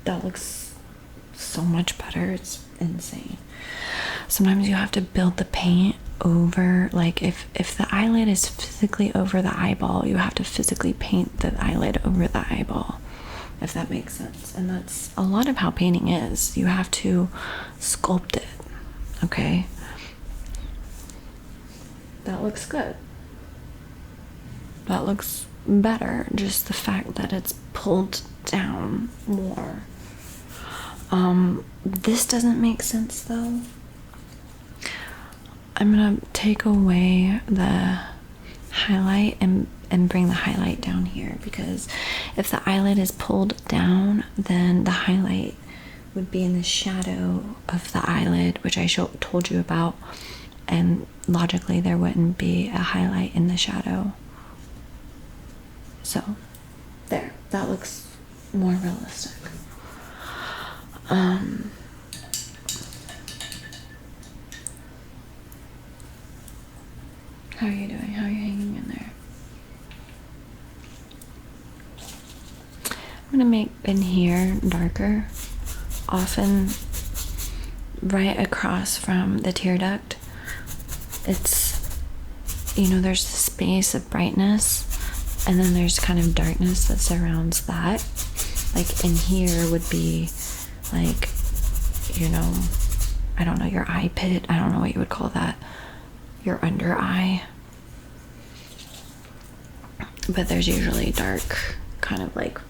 That looks so much better. It's insane. Sometimes you have to build the paint over, like if the eyelid is physically over the eyeball, you have to physically paint the eyelid over the eyeball, if that makes sense. And that's a lot of how painting is. You have to sculpt it. Okay, that looks good. That looks better. Just the fact that it's pulled down more. This doesn't make sense though. I'm gonna take away the highlight and bring the highlight down here, because if the eyelid is pulled down, then the highlight would be in the shadow of the eyelid, which I told you about, and logically there wouldn't be a highlight in the shadow. So there, that looks more realistic. How are you doing? How are you hanging in there? I'm gonna make in here darker, often right across from the tear duct. It's, you know, there's the space of brightness and then there's kind of darkness that surrounds that. Like in here would be like, you know, I don't know, your eye pit, I don't know what you would call that, your under eye. But there's usually dark kind of like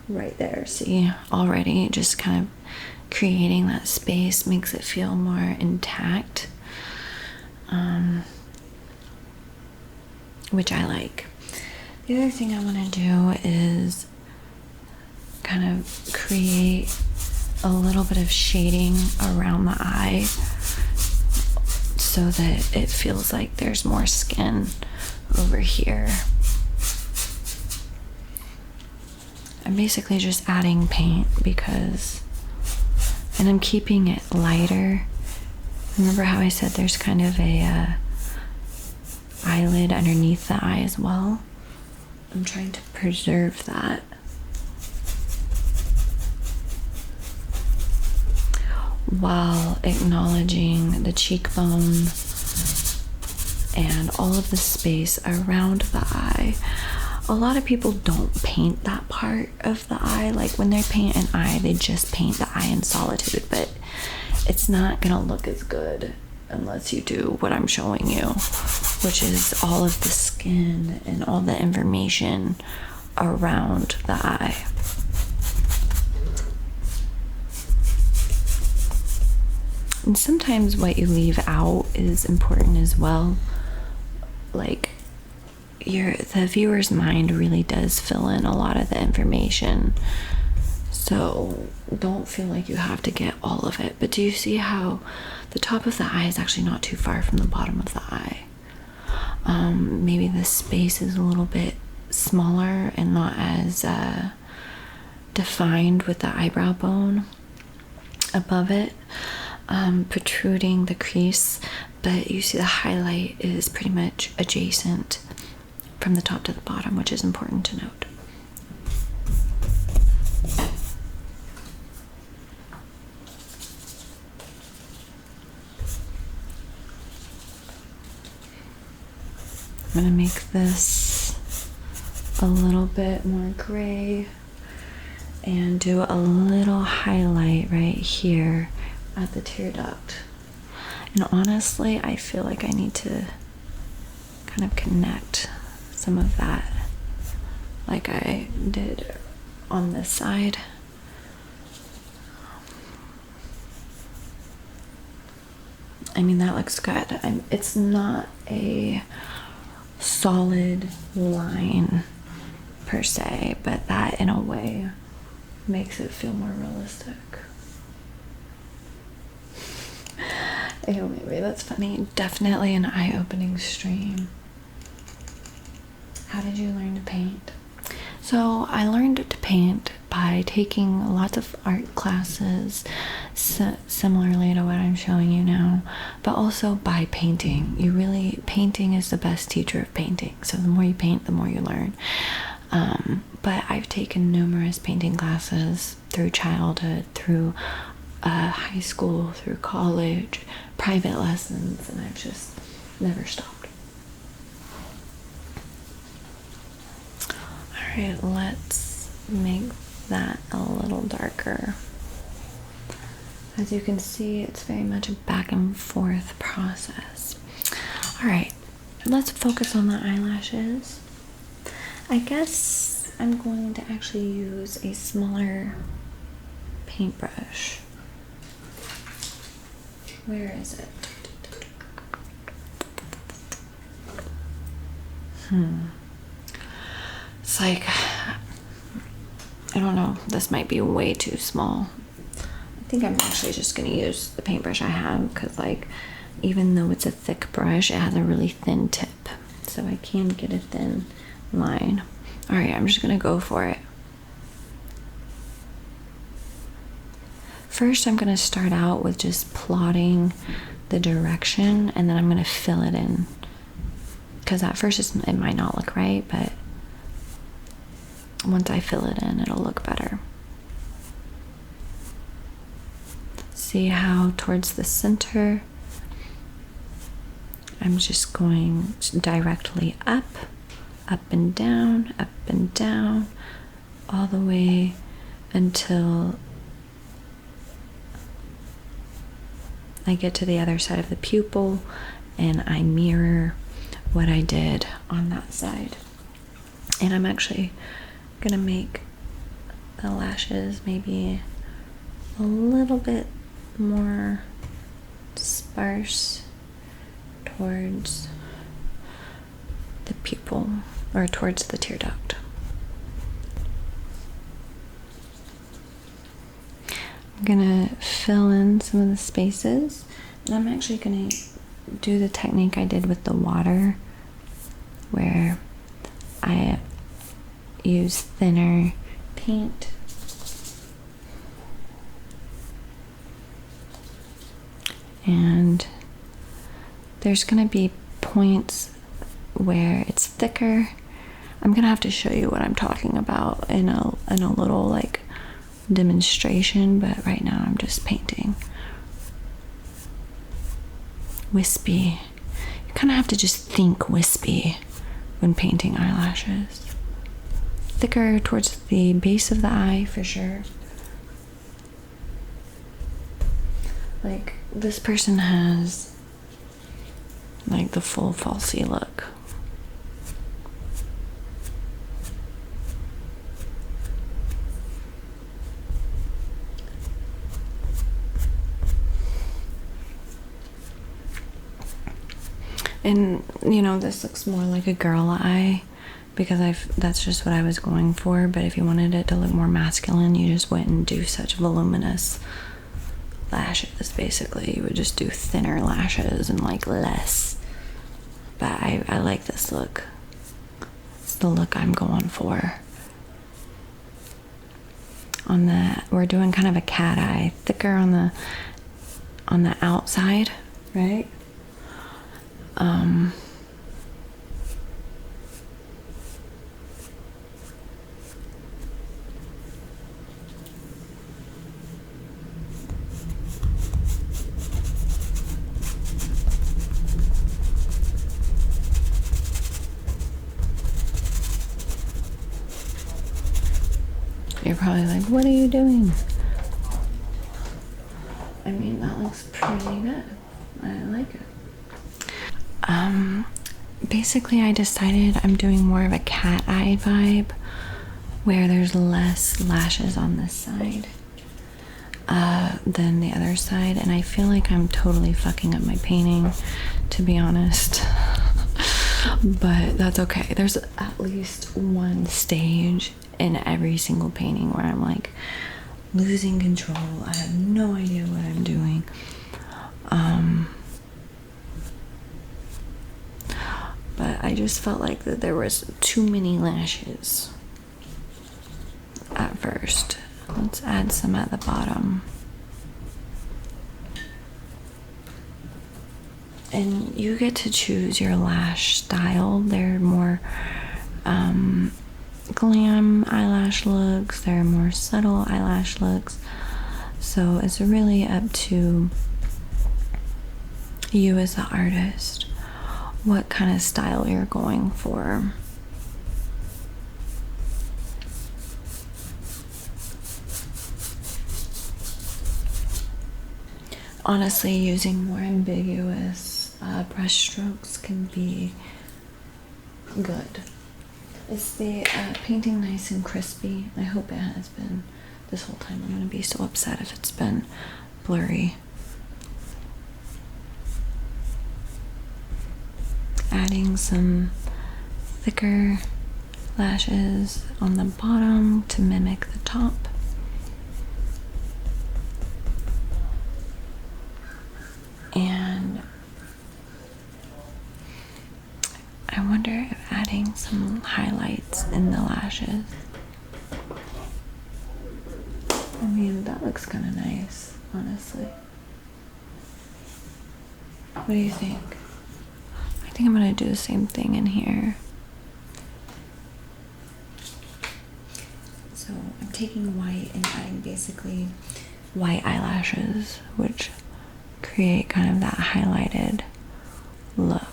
right there. See, already just kind of creating that space makes it feel more intact, which I like. The other thing I want to do is kind of create a little bit of shading around the eye so that it feels like there's more skin over here. I'm basically just adding paint because, and I'm keeping it lighter. Remember how I said there's kind of a eyelid underneath the eye as well? I'm trying to preserve that. While acknowledging the cheekbone and all of the space around the eye. A lot of people don't paint that part of the eye. Like when they paint an eye, they just paint the eye in solitude, but it's not gonna look as good unless you do what I'm showing you, which is all of the skin and all the information around the eye. And sometimes what you leave out is important as well. Like the viewer's mind really does fill in a lot of the information. So don't feel like you have to get all of it. But do you see how the top of the eye is actually not too far from the bottom of the eye? Maybe the space is a little bit smaller and not as defined with the eyebrow bone above it, protruding the crease, but you see the highlight is pretty much adjacent from the top to the bottom, which is important to note. I'm gonna make this a little bit more gray and do a little highlight right here at the tear duct. And honestly, I feel like I need to kind of connect some of that like I did on this side. I mean, that looks good. It's not a solid line per se, but that in a way makes it feel more realistic. Maybe that's funny. Definitely an eye-opening stream. How did you learn to paint? So I learned to paint by taking lots of art classes, similarly to what I'm showing you now, but also by painting. Painting is the best teacher of painting. So the more you paint, the more you learn. But I've taken numerous painting classes through childhood, through high school, through college, private lessons, and I've just never stopped. Alright, let's make that a little darker. As you can see, it's very much a back and forth process. Alright, let's focus on the eyelashes. I guess I'm going to actually use a smaller paintbrush. Where is it? It's like, I don't know, this might be way too small. I think I'm actually just gonna use the paintbrush I have, because like, even though it's a thick brush, it has a really thin tip, so I can get a thin line. All right, I'm just gonna go for it. First, I'm gonna start out with just plotting the direction, and then I'm gonna fill it in, because at first it might not look right, but once I fill it in, it'll look better. See how towards the center, I'm just going directly up and down, all the way until I get to the other side of the pupil and I mirror what I did on that side. And I'm actually gonna make the lashes maybe a little bit more sparse towards the pupil, or towards the tear duct. I'm gonna fill in some of the spaces, and I'm actually gonna do the technique I did with the water, where I use thinner paint and there's gonna be points where it's thicker. I'm gonna have to show you what I'm talking about in a little like demonstration, but right now I'm just painting. Wispy. You kind of have to just think wispy when painting eyelashes. Thicker towards the base of the eye for sure. Like this person has like the full falsy look. And you know, this looks more like a girl eye because that's just what I was going for. But if you wanted it to look more masculine, you just went and do such voluminous lashes. Basically, you would just do thinner lashes and like less. But I like this look. It's the look I'm going for. On the, we're doing kind of a cat eye, thicker on the outside, right? You're probably like, what are you doing? I mean, that looks pretty good. I like it. Basically I decided I'm doing more of a cat eye vibe where there's less lashes on this side than the other side, and I feel like I'm totally fucking up my painting, to be honest. But that's okay. There's at least one stage in every single painting where I'm like losing control. I have no idea what I'm doing. But I just felt like that there was too many lashes at first. Let's add some at the bottom. And you get to choose your lash style. They're more glam eyelash looks. They're more subtle eyelash looks. So it's really up to you as the artist what kind of style you're going for. Honestly, using more ambiguous brush strokes can be good. Is the painting nice and crispy? I hope it has been this whole time. I'm going to be so upset if it's been blurry. Adding some thicker lashes on the bottom to mimic the top. And I wonder if adding some highlights in the lashes. I mean, that looks kind of nice, honestly. What do you think? I think I'm gonna do the same thing in here. So I'm taking white and adding basically white eyelashes, which create kind of that highlighted look.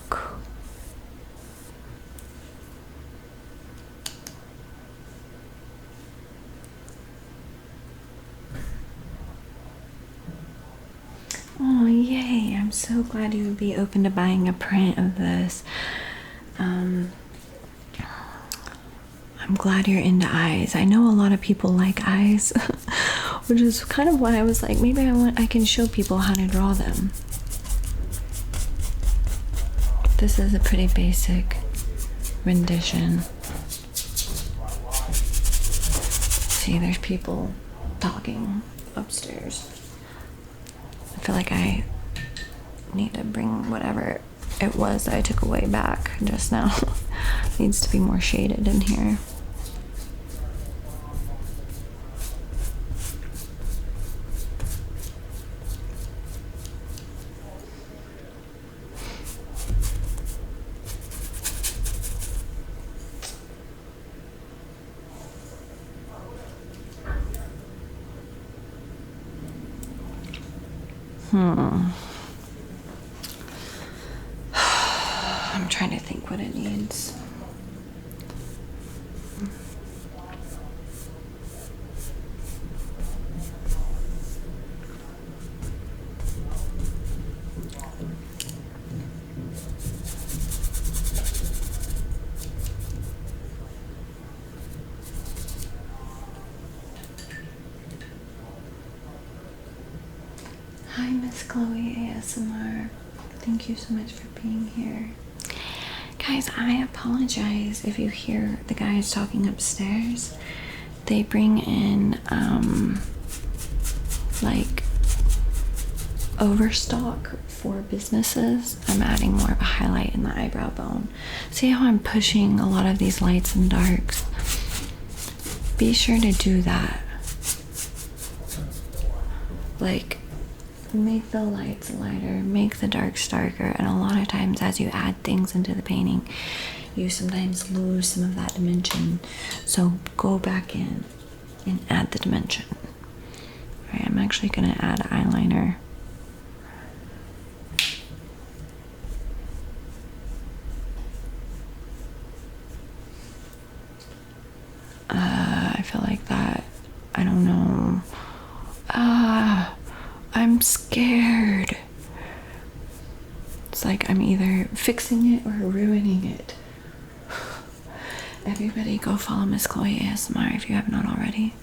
Oh, yay. I'm so glad you would be open to buying a print of this. I'm glad you're into eyes. I know a lot of people like eyes, which is kind of why I was like, maybe I can show people how to draw them. This is a pretty basic rendition. See, there's people talking upstairs. I feel like I need to bring whatever it was that I took away back just now. Needs to be more shaded in here. I'm trying to think what it needs. Hi, Miss Chloe ASMR. Thank you so much for being here. Guys, I apologize if you hear the guys talking upstairs. They bring in, like, overstock for businesses. I'm adding more of a highlight in the eyebrow bone. See how I'm pushing a lot of these lights and darks? Be sure to do that. Like, make the lights lighter, make the darks darker, and a lot of times as you add things into the painting, you sometimes lose some of that dimension. So go back in and add the dimension. Alright, I'm actually gonna add eyeliner. I feel like that, I don't know. I'm scared. It's like I'm either fixing it or ruining it. Everybody go follow Miss Chloe ASMR if you have not already.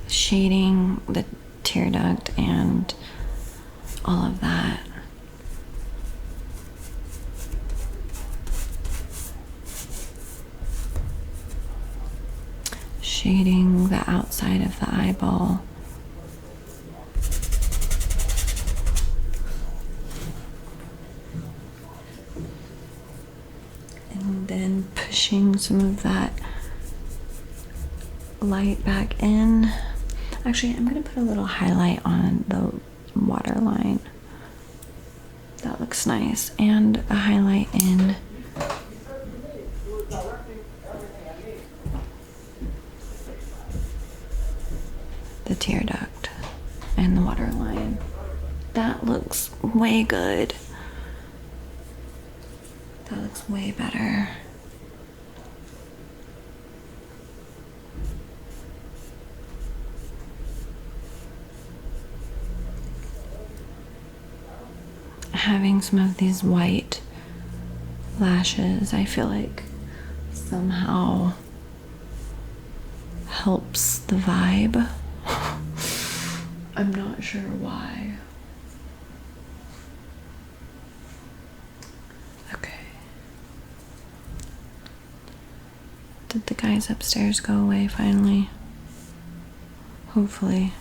Shading the tear duct and all of that. Shading the outside of the eyeball. And then pushing some of that light back in. Actually, I'm going to put a little highlight on the waterline. That looks nice. And a highlight in the tear duct and the waterline. That looks way good. That looks way better. Having some of these white lashes, I feel like somehow helps the vibe. I'm not sure why. Okay. Did the guys upstairs go away finally? Hopefully.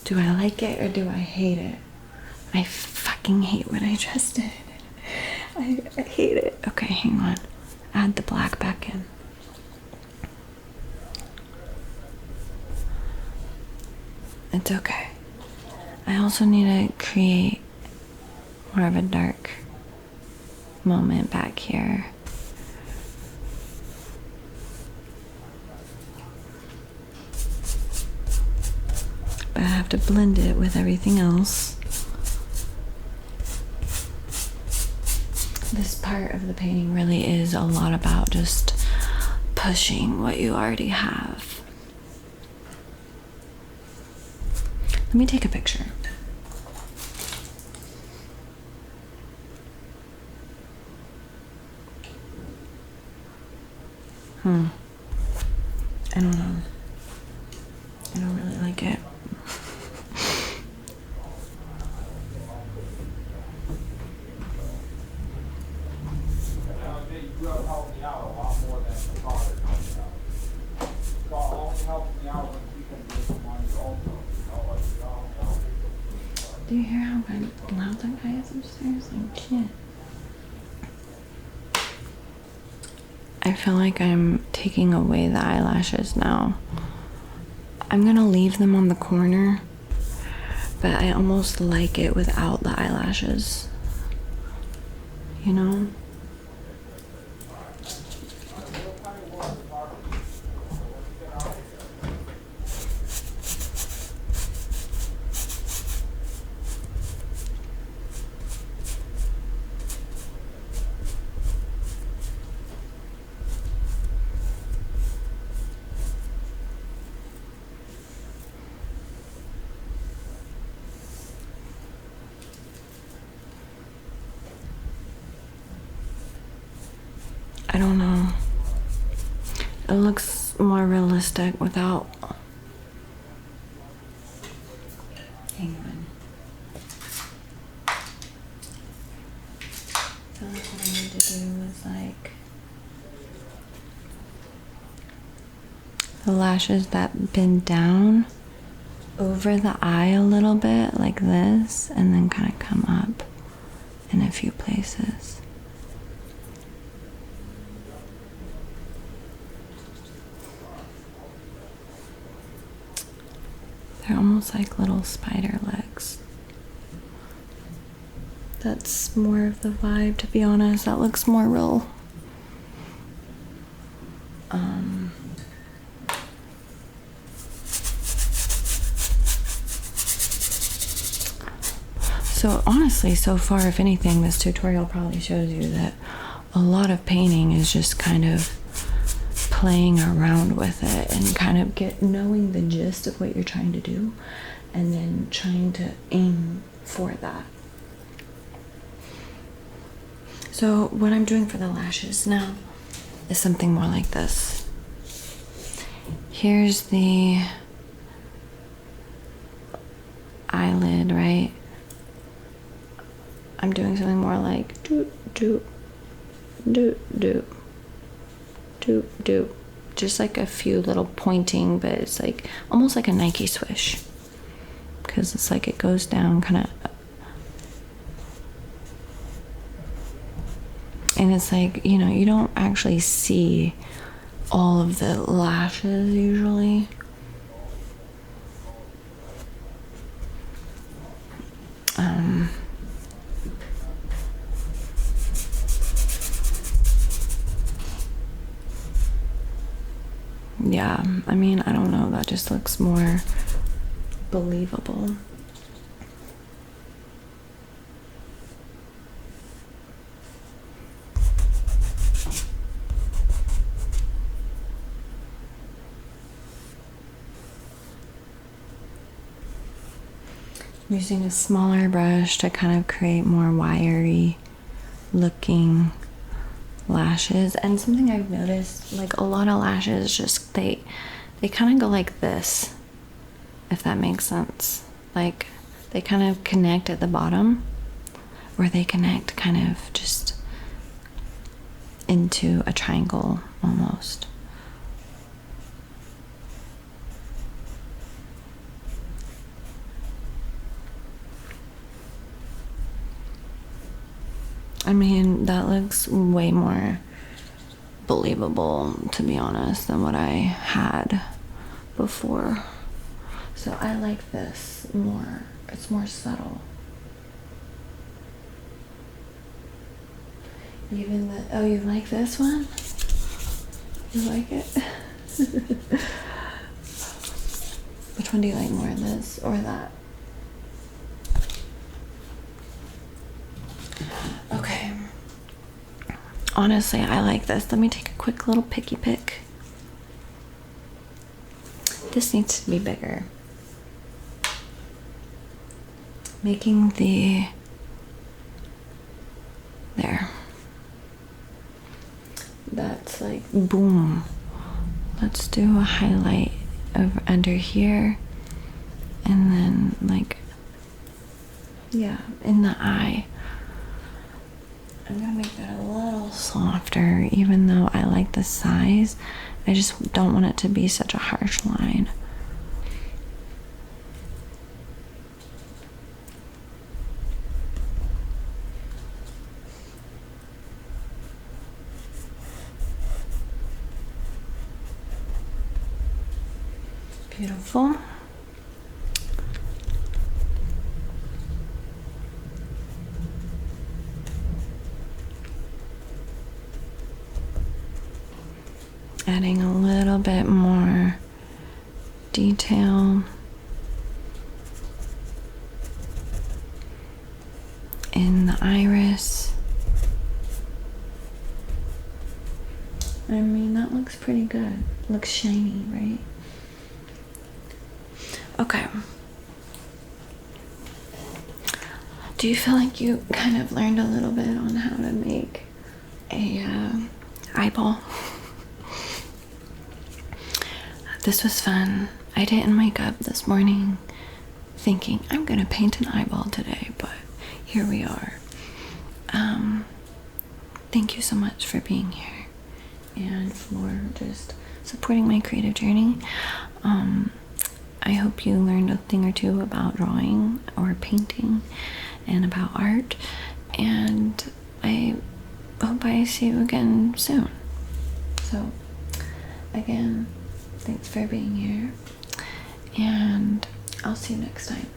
Do I like it or do I hate it? I fucking hate what I just did. I hate it. Okay, hang on. Add the black back in. It's okay. I also need to create more of a dark moment back here. But I have to blend it with everything else. This part of the painting really is a lot about just pushing what you already have. Let me take a picture. I don't know. I don't really like it. Do you hear how loud that guy is upstairs? Like, shit. I feel like I'm taking away the eyelashes now. I'm gonna leave them on the corner, but I almost like it without the eyelashes. You know? It looks more realistic without... Hang on. So what I need to do is like the lashes that bend down over the eye a little bit like this, and then kind of come up in a few places. They're almost like little spider legs. That's more of the vibe, to be honest. That looks more real. So honestly, so far, if anything, this tutorial probably shows you that a lot of painting is just kind of playing around with it and kind of knowing the gist of what you're trying to do and then trying to aim for that. So what I'm doing for the lashes now is something more like this. Here's the eyelid, right? I'm doing something more like doop, doop, doop, doop, doop, doop. Just like a few little pointing, but it's like almost like a Nike swish. Because it's like it goes down kind of. And it's like, you know, you don't actually see all of the lashes usually. Yeah, I mean, I don't know, that just looks more believable. I'm using a smaller brush to kind of create more wiry looking lashes. And something I've noticed, like a lot of lashes just they kind of go like this, if that makes sense. Like they kind of connect at the bottom, or they connect kind of just into a triangle almost. I mean, that looks way more believable, to be honest, than what I had before. So I like this more. It's more subtle. Even the, oh, you like this one? You like it? Which one do you like more, this or that? Okay. Honestly, I like this. Let me take a quick little picky pick. This needs to be bigger. Making the... There. That's like, boom. Let's do a highlight over under here. And then like, yeah, in the eye. I'm gonna make that a little softer, even though I like the size. I just don't want it to be such a harsh line. Beautiful. Adding a little bit more detail in the iris. I mean, that looks pretty good. Looks shiny, right? Okay. Do you feel like you kind of learned a little bit on how to make a eyeball? this was fun. I didn't wake up this morning thinking I'm gonna paint an eyeball today, but here we are. Thank you so much for being here and for just supporting my creative journey. I hope you learned a thing or two about drawing or painting and about art, and I hope I see you again soon. So again, thanks for being here, and I'll see you next time.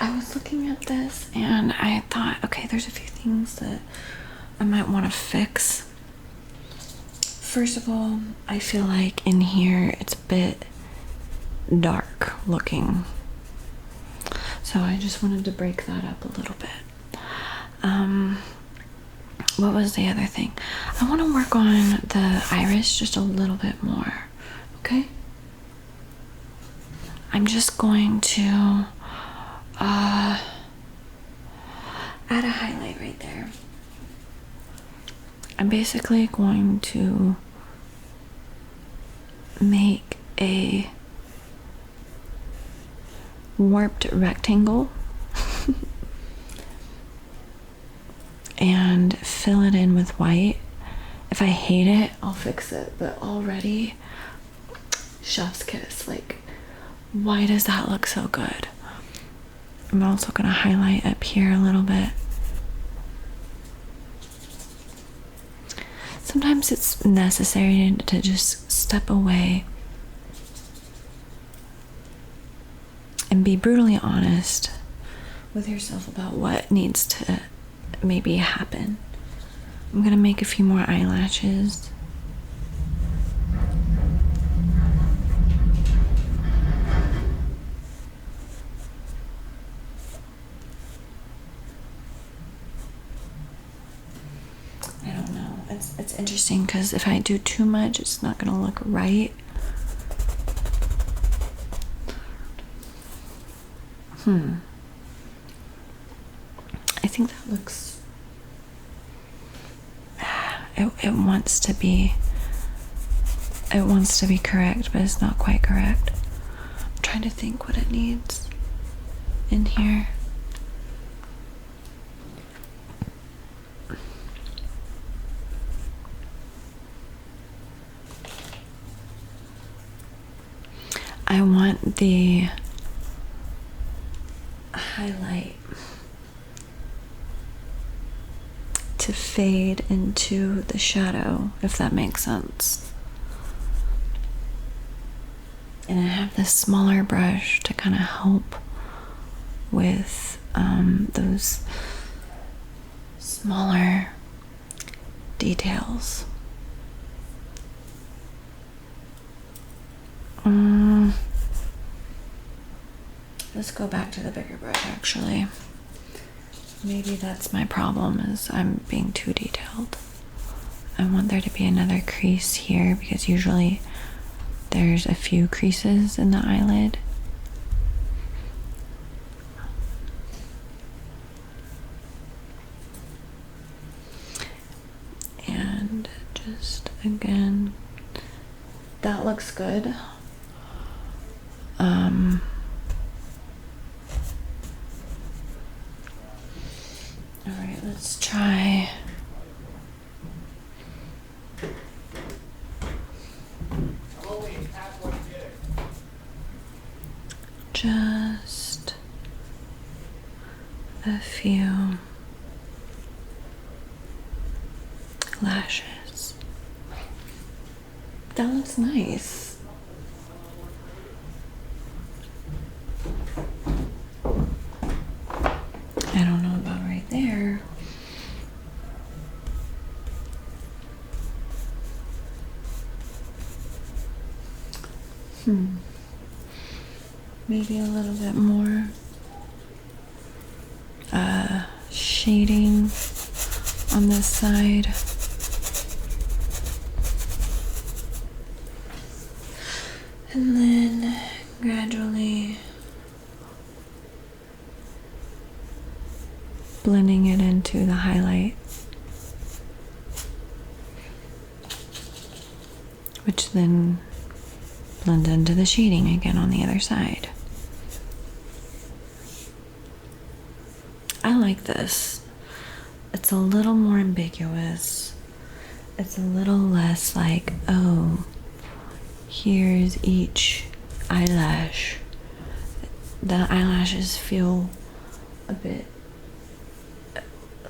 I was looking at this and I thought, okay, there's a few things that I might want to fix. First of all, I feel like in here it's a bit dark looking, so I just wanted to break that up a little bit. What was the other thing? I want to work on the iris just a little bit more, okay? I'm just going to add a highlight right there. I'm basically going to make a warped rectangle and fill it in with white. If I hate it, I'll fix it, but already, chef's kiss. Like, why does that look so good? I'm also gonna highlight up here a little bit. Sometimes it's necessary to just step away and be brutally honest with yourself about what needs to maybe happen. I'm gonna make a few more eyelashes. I don't know. It's interesting because if I do too much, it's not gonna look right. I think that looks. It wants to be. It wants to be correct, but it's not quite correct. I'm trying to think what it needs in here. I want the highlight to fade into the shadow, if that makes sense. And I have this smaller brush to kind of help with those smaller details. Let's go back to the bigger brush, actually. Maybe that's my problem, is I'm being too detailed. I want there to be another crease here because usually there's a few creases in the eyelid. And just again, that looks good. All right, let's try. Just a few lashes. That looks nice. I don't know about right there. Maybe a little bit more shading on this side. And then gradually blending it into the highlight, which then blends into the shading again on the other side. I like this. It's a little more ambiguous. It's a little less like, oh, here's each eyelash. The eyelashes feel a bit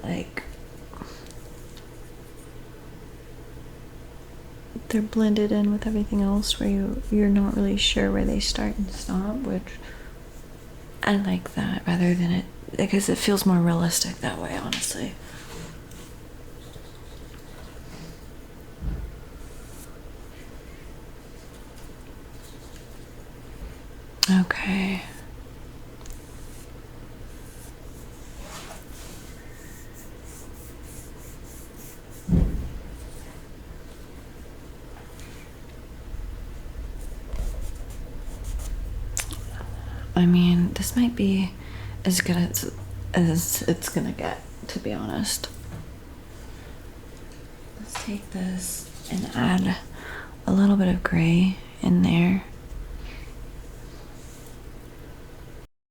like they're blended in with everything else, where you're not really sure where they start and stop, which I like that rather than it, because it feels more realistic that way, honestly. Okay. I mean, this might be as good as it's gonna get, to be honest. Let's take this and add a little bit of gray in there.